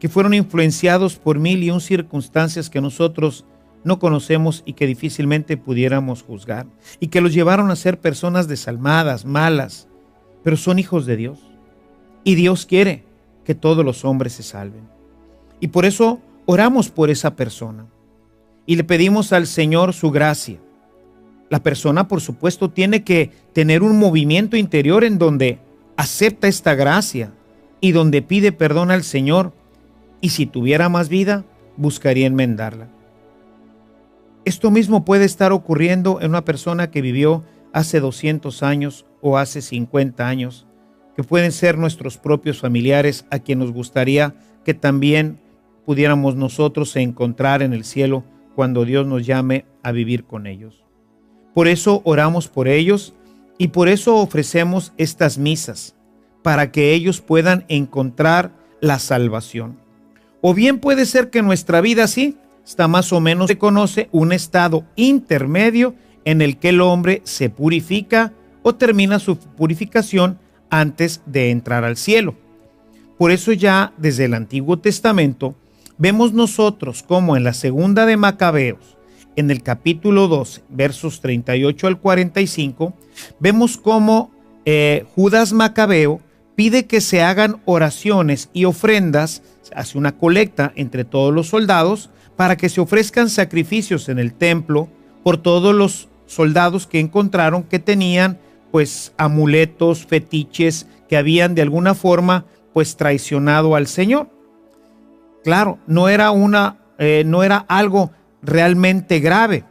que fueron influenciados por mil y un circunstancias que nosotros no conocemos y que difícilmente pudiéramos juzgar, y que los llevaron a ser personas desalmadas, malas, pero son hijos de Dios. Y Dios quiere que todos los hombres se salven. Y por eso oramos por esa persona y le pedimos al Señor su gracia. La persona, por supuesto, tiene que tener un movimiento interior en donde acepta esta gracia y donde pide perdón al Señor, y si tuviera más vida, buscaría enmendarla. Esto mismo puede estar ocurriendo en una persona que vivió hace 200 años o hace 50 años, que pueden ser nuestros propios familiares a quien nos gustaría que también pudiéramos nosotros encontrar en el cielo cuando Dios nos llame a vivir con ellos. Por eso oramos por ellos y por eso ofrecemos estas misas, para que ellos puedan encontrar la salvación. O bien puede ser que nuestra vida sí está más o menos, se conoce un estado intermedio en el que el hombre se purifica o termina su purificación antes de entrar al cielo. Por eso ya desde el Antiguo Testamento vemos nosotros como en la segunda de Macabeos, en el capítulo 12, versos 38 al 45, vemos cómo Judas Macabeo pide que se hagan oraciones y ofrendas, hace una colecta entre todos los soldados para que se ofrezcan sacrificios en el templo por todos los soldados que encontraron que tenían pues amuletos, fetiches, que habían de alguna forma pues traicionado al Señor. Claro, no era algo realmente grave,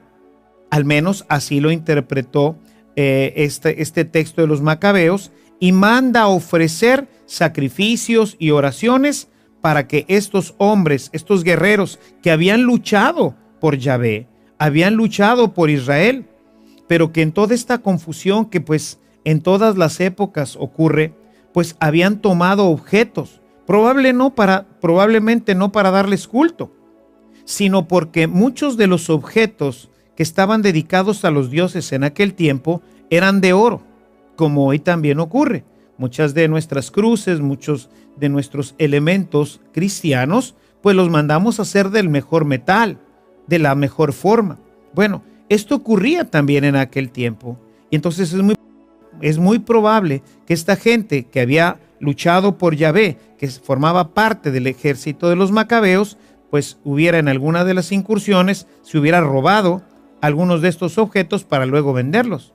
al menos así lo interpretó este texto de los Macabeos, y manda a ofrecer sacrificios y oraciones para que estos hombres, estos guerreros que habían luchado por Yahvé, habían luchado por Israel, pero que en toda esta confusión que pues en todas las épocas ocurre, pues habían tomado objetos, probablemente no para darles culto, sino porque muchos de los objetos que estaban dedicados a los dioses en aquel tiempo eran de oro, como hoy también ocurre. Muchas de nuestras cruces, muchos de nuestros elementos cristianos, pues los mandamos a hacer del mejor metal, de la mejor forma. Bueno, esto ocurría también en aquel tiempo. Y entonces es muy probable que esta gente que había luchado por Yahvé, que formaba parte del ejército de los macabeos, pues hubiera en alguna de las incursiones, se hubiera robado algunos de estos objetos para luego venderlos.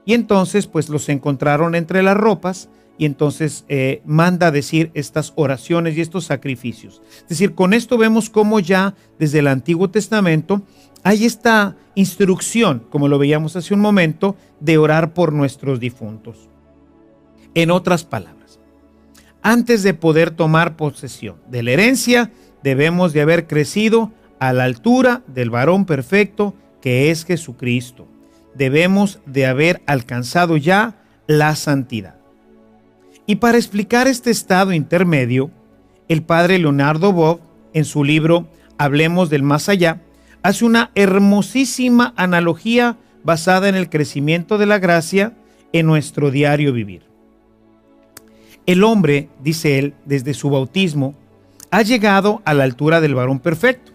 Y entonces pues los encontraron entre las ropas y entonces manda a decir estas oraciones y estos sacrificios. Es decir, con esto vemos cómo ya desde el Antiguo Testamento hay esta instrucción, como lo veíamos hace un momento, de orar por nuestros difuntos. En otras palabras, antes de poder tomar posesión de la herencia, debemos de haber crecido a la altura del varón perfecto que es Jesucristo. Debemos de haber alcanzado ya la santidad. Y para explicar este estado intermedio, el padre Leonardo Boff, en su libro Hablemos del Más Allá, hace una hermosísima analogía basada en el crecimiento de la gracia en nuestro diario vivir. El hombre, dice él, desde su bautismo, ha llegado a la altura del varón perfecto.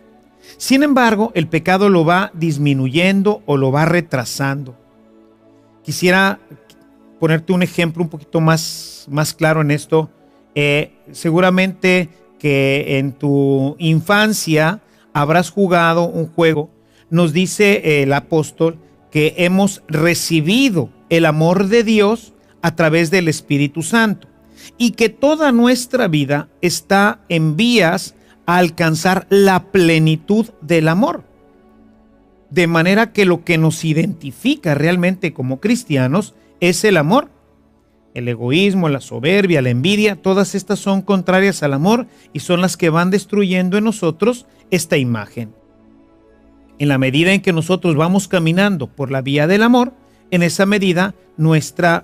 Sin embargo, el pecado lo va disminuyendo o lo va retrasando. Quisiera ponerte un ejemplo un poquito más claro en esto. Seguramente que en tu infancia habrás jugado un juego. Nos dice el apóstol que hemos recibido el amor de Dios a través del Espíritu Santo y que toda nuestra vida está en vías a alcanzar la plenitud del amor. De manera que lo que nos identifica realmente como cristianos es el amor. El egoísmo, la soberbia, la envidia, todas estas son contrarias al amor y son las que van destruyendo en nosotros esta imagen. En la medida en que nosotros vamos caminando por la vía del amor, en esa medida nuestra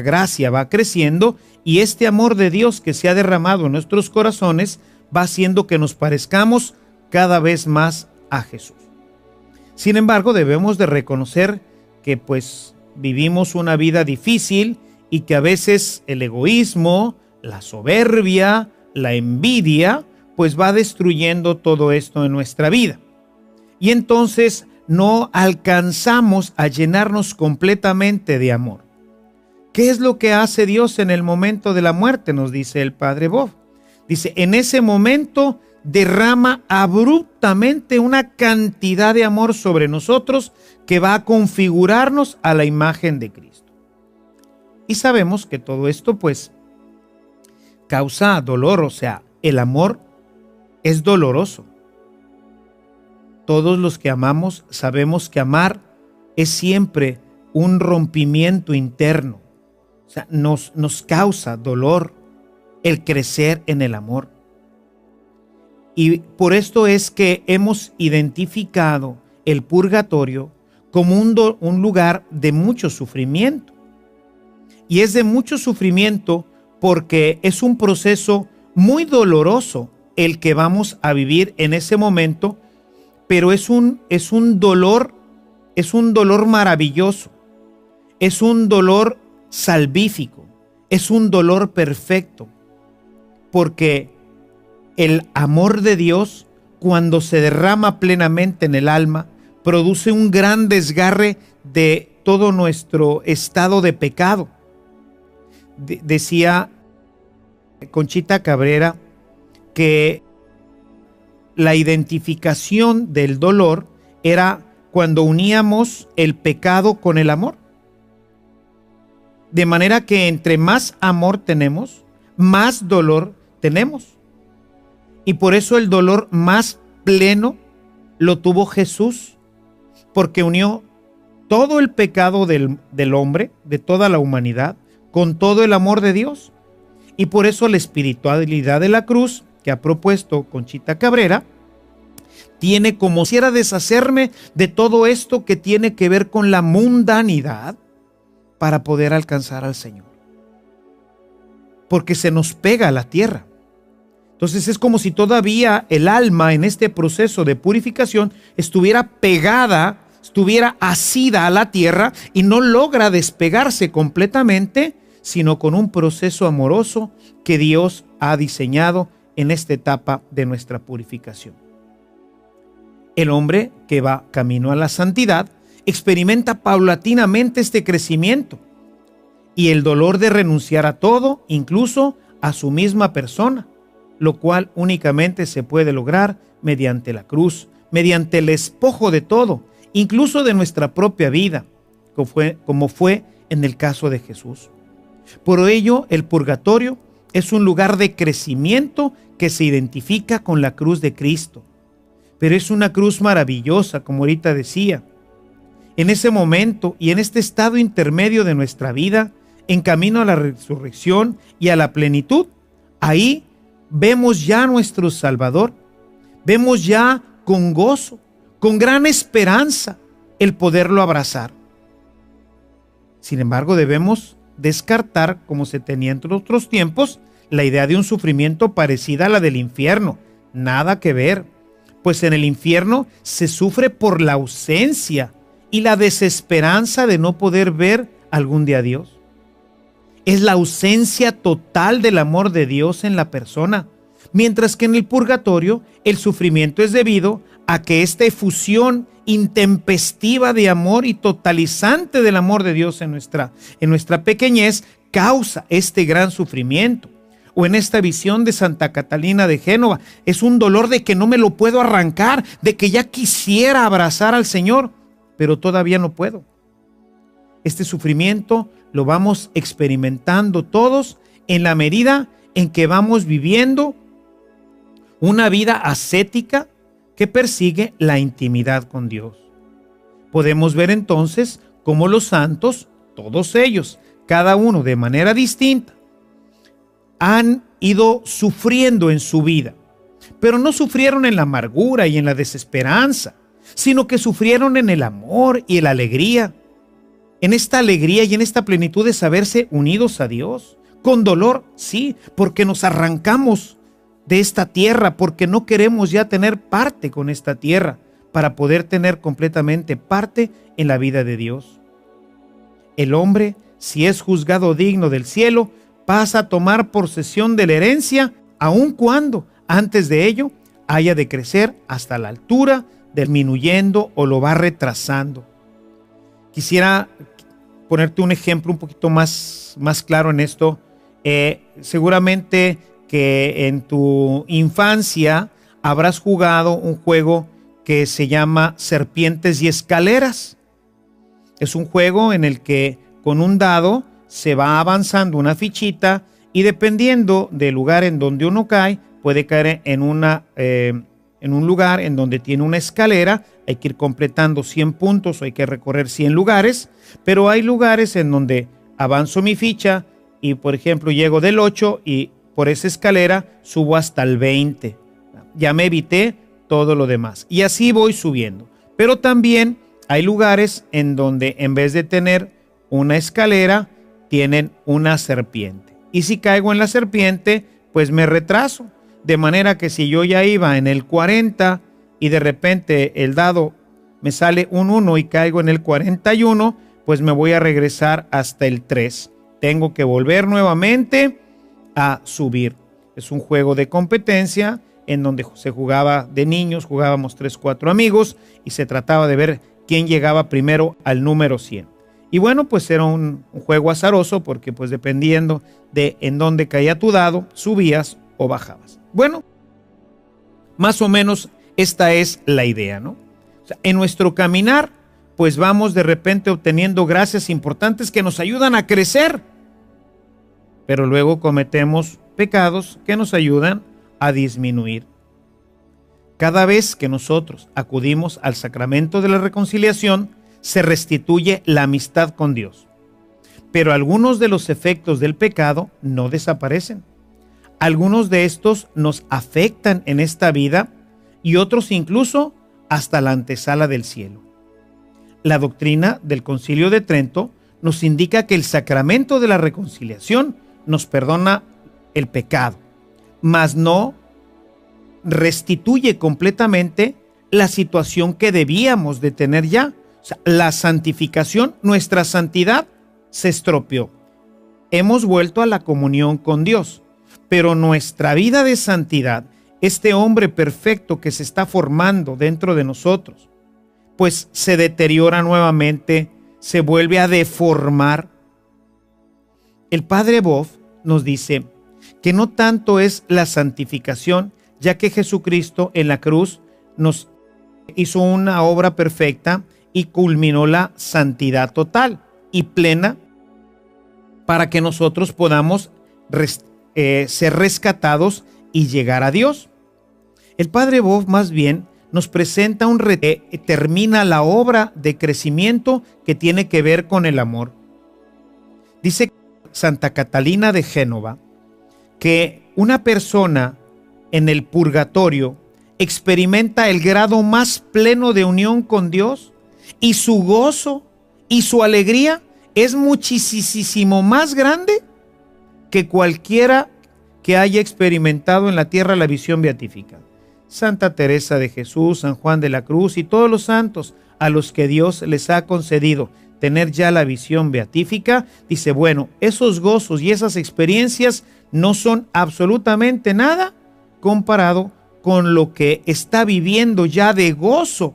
gracia va creciendo y este amor de Dios que se ha derramado en nuestros corazones va haciendo que nos parezcamos cada vez más a Jesús. Sin embargo, debemos de reconocer que pues vivimos una vida difícil y que a veces el egoísmo, la soberbia, la envidia, pues va destruyendo todo esto en nuestra vida. Y entonces no alcanzamos a llenarnos completamente de amor. ¿Qué es lo que hace Dios en el momento de la muerte? Nos dice el padre Boff. Dice, en ese momento derrama abruptamente una cantidad de amor sobre nosotros que va a configurarnos a la imagen de Cristo. Y sabemos que todo esto pues causa dolor, o sea, el amor es doloroso. Todos los que amamos sabemos que amar es siempre un rompimiento interno. O sea, nos causa dolor el crecer en el amor. Y por esto es que hemos identificado el purgatorio como un lugar de mucho sufrimiento. Y es de mucho sufrimiento porque es un proceso muy doloroso el que vamos a vivir en ese momento, pero es un dolor maravilloso, es un dolor salvífico, es un dolor perfecto, porque el amor de Dios, cuando se derrama plenamente en el alma, produce un gran desgarre de todo nuestro estado de pecado. Decía Conchita Cabrera que la identificación del dolor era cuando uníamos el pecado con el amor. De manera que entre más amor tenemos, más dolor tenemos. Y por eso el dolor más pleno lo tuvo Jesús, porque unió todo el pecado del hombre, de toda la humanidad, con todo el amor de Dios. Y por eso la espiritualidad de la cruz, que ha propuesto Conchita Cabrera, tiene como quisiera deshacerme de todo esto que tiene que ver con la mundanidad para poder alcanzar al Señor. Porque se nos pega a la tierra. Entonces es como si todavía el alma en este proceso de purificación estuviera pegada, estuviera asida a la tierra y no logra despegarse completamente, sino con un proceso amoroso que Dios ha diseñado en esta etapa de nuestra purificación. El hombre que va camino a la santidad experimenta paulatinamente este crecimiento y el dolor de renunciar a todo, incluso a su misma persona, lo cual únicamente se puede lograr mediante la cruz, mediante el despojo de todo, incluso de nuestra propia vida, como fue en el caso de Jesús. Por ello, el purgatorio es un lugar de crecimiento que se identifica con la cruz de Cristo. Pero es una cruz maravillosa, como ahorita decía. En ese momento y en este estado intermedio de nuestra vida, en camino a la resurrección y a la plenitud, ahí vemos ya a nuestro Salvador, vemos ya con gozo, con gran esperanza, el poderlo abrazar. Sin embargo, debemos descartar, como se tenía en otros tiempos, la idea de un sufrimiento parecida a la del infierno. Nada que ver, pues en el infierno se sufre por la ausencia y la desesperanza de no poder ver algún día a Dios. Es la ausencia total del amor de Dios en la persona, mientras que en el purgatorio el sufrimiento es debido a que esta efusión intempestiva de amor y totalizante del amor de Dios en nuestra pequeñez causa este gran sufrimiento. O en esta visión de Santa Catalina de Génova, es un dolor de que no me lo puedo arrancar, de que ya quisiera abrazar al Señor, pero todavía no puedo. Este sufrimiento lo vamos experimentando todos en la medida en que vamos viviendo una vida ascética que persigue la intimidad con Dios. Podemos ver entonces cómo los santos, todos ellos, cada uno de manera distinta, han ido sufriendo en su vida, pero no sufrieron en la amargura y en la desesperanza, sino que sufrieron en el amor y en la alegría, en esta alegría y en esta plenitud de saberse unidos a Dios, con dolor, sí, porque nos arrancamos de esta tierra, porque no queremos ya tener parte con esta tierra, para poder tener completamente parte en la vida de Dios. El hombre, si es juzgado digno del cielo, pasa a tomar posesión de la herencia, aun cuando antes de ello haya de crecer hasta la altura, disminuyendo o lo va retrasando. Quisiera ponerte un ejemplo un poquito más claro en esto. Seguramente que en tu infancia habrás jugado un juego que se llama Serpientes y Escaleras. Es un juego en el que con un dado se va avanzando una fichita y dependiendo del lugar en donde uno cae, puede caer en un lugar en donde tiene una escalera. Hay que ir completando 100 puntos o hay que recorrer 100 lugares, pero hay lugares en donde avanzo mi ficha y, por ejemplo, llego del 8 y por esa escalera subo hasta el 20. Ya me evité todo lo demás y así voy subiendo. Pero también hay lugares en donde en vez de tener una escalera, tienen una serpiente. Y si caigo en la serpiente, pues me retraso. De manera que si yo ya iba en el 40 y de repente el dado me sale un 1 y caigo en el 41, pues me voy a regresar hasta el 3. Tengo que volver nuevamente a subir. Es un juego de competencia en donde se jugaba de niños, jugábamos 3, 4 amigos y se trataba de ver quién llegaba primero al número 100. Y bueno, pues era un juego azaroso porque pues dependiendo de en dónde caía tu dado, subías o bajabas. Bueno, más o menos esta es la idea, ¿no? O sea, en nuestro caminar, pues vamos de repente obteniendo gracias importantes que nos ayudan a crecer, pero luego cometemos pecados que nos ayudan a disminuir. Cada vez que nosotros acudimos al sacramento de la reconciliación, se restituye la amistad con Dios. Pero algunos de los efectos del pecado no desaparecen. Algunos de estos nos afectan en esta vida y otros incluso hasta la antesala del cielo. La doctrina del Concilio de Trento nos indica que el sacramento de la reconciliación nos perdona el pecado, mas no restituye completamente la situación que debíamos de tener ya. O sea, la santificación, nuestra santidad se estropeó. Hemos vuelto a la comunión con Dios, pero nuestra vida de santidad, este hombre perfecto que se está formando dentro de nosotros, pues se deteriora nuevamente, se vuelve a deformar. El Padre Boff nos dice que no tanto es la santificación, ya que Jesucristo en la cruz nos hizo una obra perfecta y culminó la santidad total y plena para que nosotros podamos ser rescatados y llegar a Dios. El Padre Boff más bien nos presenta termina la obra de crecimiento que tiene que ver con el amor. Dice Santa Catalina de Génova que una persona en el purgatorio experimenta el grado más pleno de unión con Dios y su gozo y su alegría es muchísimo más grande que cualquiera que haya experimentado en la tierra la visión beatífica. Santa Teresa de Jesús, San Juan de la Cruz y todos los santos a los que Dios les ha concedido tener ya la visión beatífica, dice, bueno, esos gozos y esas experiencias no son absolutamente nada comparado con lo que está viviendo ya de gozo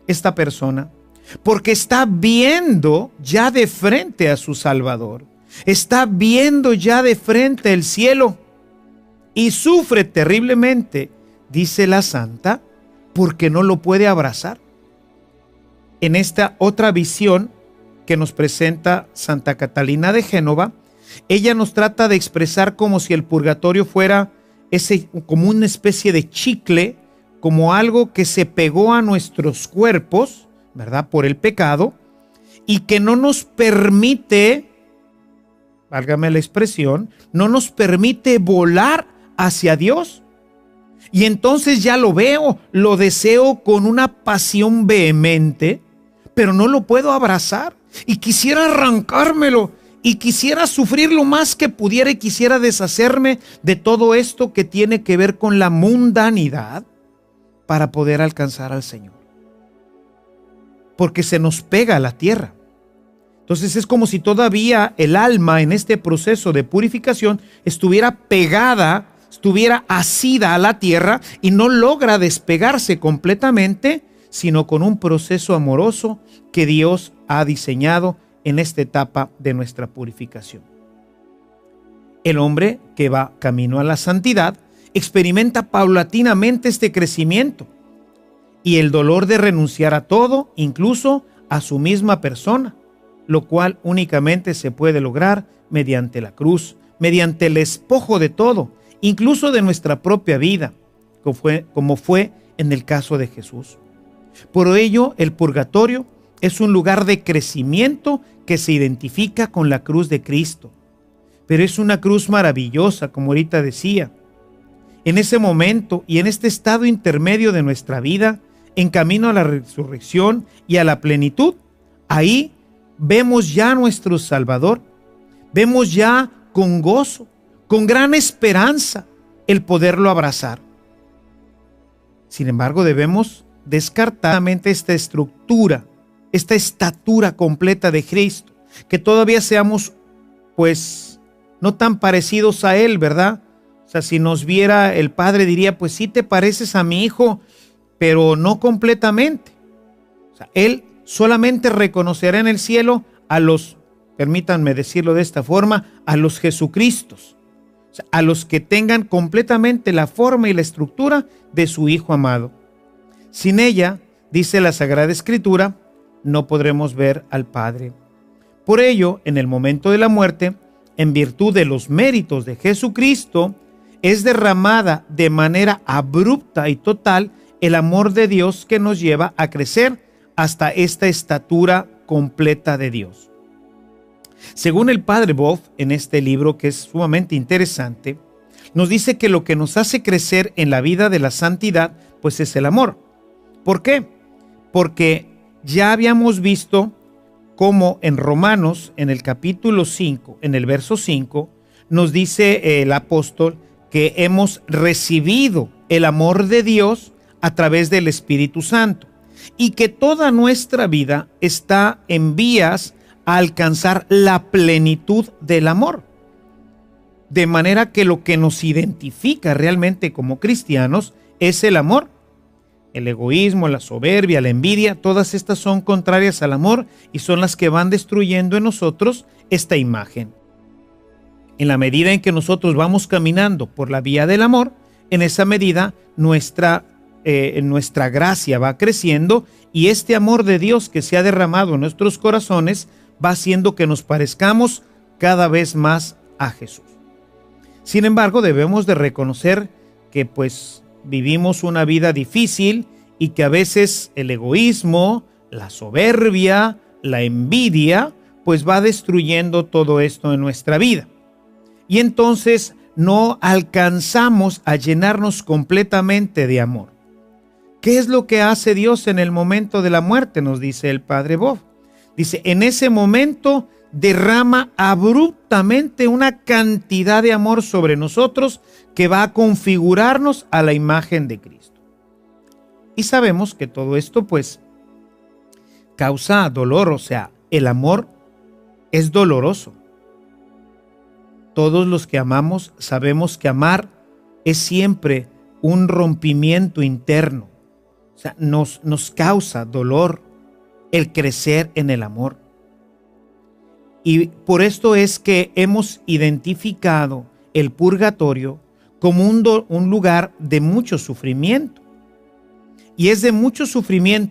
esta persona, porque está viendo ya de frente a su Salvador, está viendo ya de frente el cielo y sufre terriblemente, dice la santa, porque no lo puede abrazar. En esta otra visión que nos presenta Santa Catalina de Génova, ella nos trata de expresar como si el purgatorio fuera como una especie de chicle, como algo que se pegó a nuestros cuerpos, ¿verdad? Por el pecado, y que no nos permite, válgame la expresión, no nos permite volar hacia Dios. Y entonces ya lo veo, lo deseo con una pasión vehemente, pero no lo puedo abrazar y quisiera arrancármelo y quisiera sufrir lo más que pudiera y quisiera deshacerme de todo esto que tiene que ver con la mundanidad para poder alcanzar al Señor. Porque se nos pega a la tierra. Entonces es como si todavía el alma en este proceso de purificación estuviera pegada, estuviera asida a la tierra y no logra despegarse completamente, sino con un proceso amoroso que Dios ha diseñado en esta etapa de nuestra purificación. El hombre que va camino a la santidad experimenta paulatinamente este crecimiento y el dolor de renunciar a todo, incluso a su misma persona, lo cual únicamente se puede lograr mediante la cruz, mediante el despojo de todo, incluso de nuestra propia vida, como fue en el caso de Jesús. Por ello, el purgatorio es un lugar de crecimiento que se identifica con la cruz de Cristo. Pero es una cruz maravillosa, como ahorita decía. En ese momento y en este estado intermedio de nuestra vida, en camino a la resurrección y a la plenitud, ahí vemos ya a nuestro Salvador, vemos ya con gozo, con gran esperanza, el poderlo abrazar. Sin embargo, debemos descartar esta estructura, esta estatura completa de Cristo, que todavía seamos, pues, no tan parecidos a Él, ¿verdad? O sea, si nos viera el Padre diría, pues sí te pareces a mi hijo, pero no completamente. O sea, Él solamente reconocerá en el cielo a los, permítanme decirlo de esta forma, a los Jesucristos, o sea, a los que tengan completamente la forma y la estructura de su Hijo amado. Sin ella, dice la Sagrada Escritura, no podremos ver al Padre. Por ello, en el momento de la muerte, en virtud de los méritos de Jesucristo, es derramada de manera abrupta y total el amor de Dios que nos lleva a crecer hasta esta estatura completa de Dios. Según el Padre Boff, en este libro que es sumamente interesante, nos dice que lo que nos hace crecer en la vida de la santidad, pues es el amor. ¿Por qué? Porque ya habíamos visto cómo en Romanos, en el capítulo 5, en el verso 5, nos dice el apóstol que hemos recibido el amor de Dios a través del Espíritu Santo y que toda nuestra vida está en vías a alcanzar la plenitud del amor. De manera que lo que nos identifica realmente como cristianos es el amor. El egoísmo, la soberbia, la envidia, todas estas son contrarias al amor y son las que van destruyendo en nosotros esta imagen. En la medida en que nosotros vamos caminando por la vía del amor, en esa medida nuestra gracia va creciendo y este amor de Dios que se ha derramado en nuestros corazones va haciendo que nos parezcamos cada vez más a Jesús. Sin embargo, debemos de reconocer que pues vivimos una vida difícil y que a veces el egoísmo, la soberbia, la envidia, pues va destruyendo todo esto en nuestra vida. Y entonces no alcanzamos a llenarnos completamente de amor. ¿Qué es lo que hace Dios en el momento de la muerte? Nos dice el Padre Bob. Dice, en ese momento derrama abruptamente una cantidad de amor sobre nosotros que va a configurarnos a la imagen de Cristo. Y sabemos que todo esto pues causa dolor, o sea, el amor es doloroso. Todos los que amamos sabemos que amar es siempre un rompimiento interno. O sea, nos causa dolor el crecer en el amor. Y por esto es que hemos identificado el purgatorio como un lugar de mucho sufrimiento. Y es de mucho sufrimiento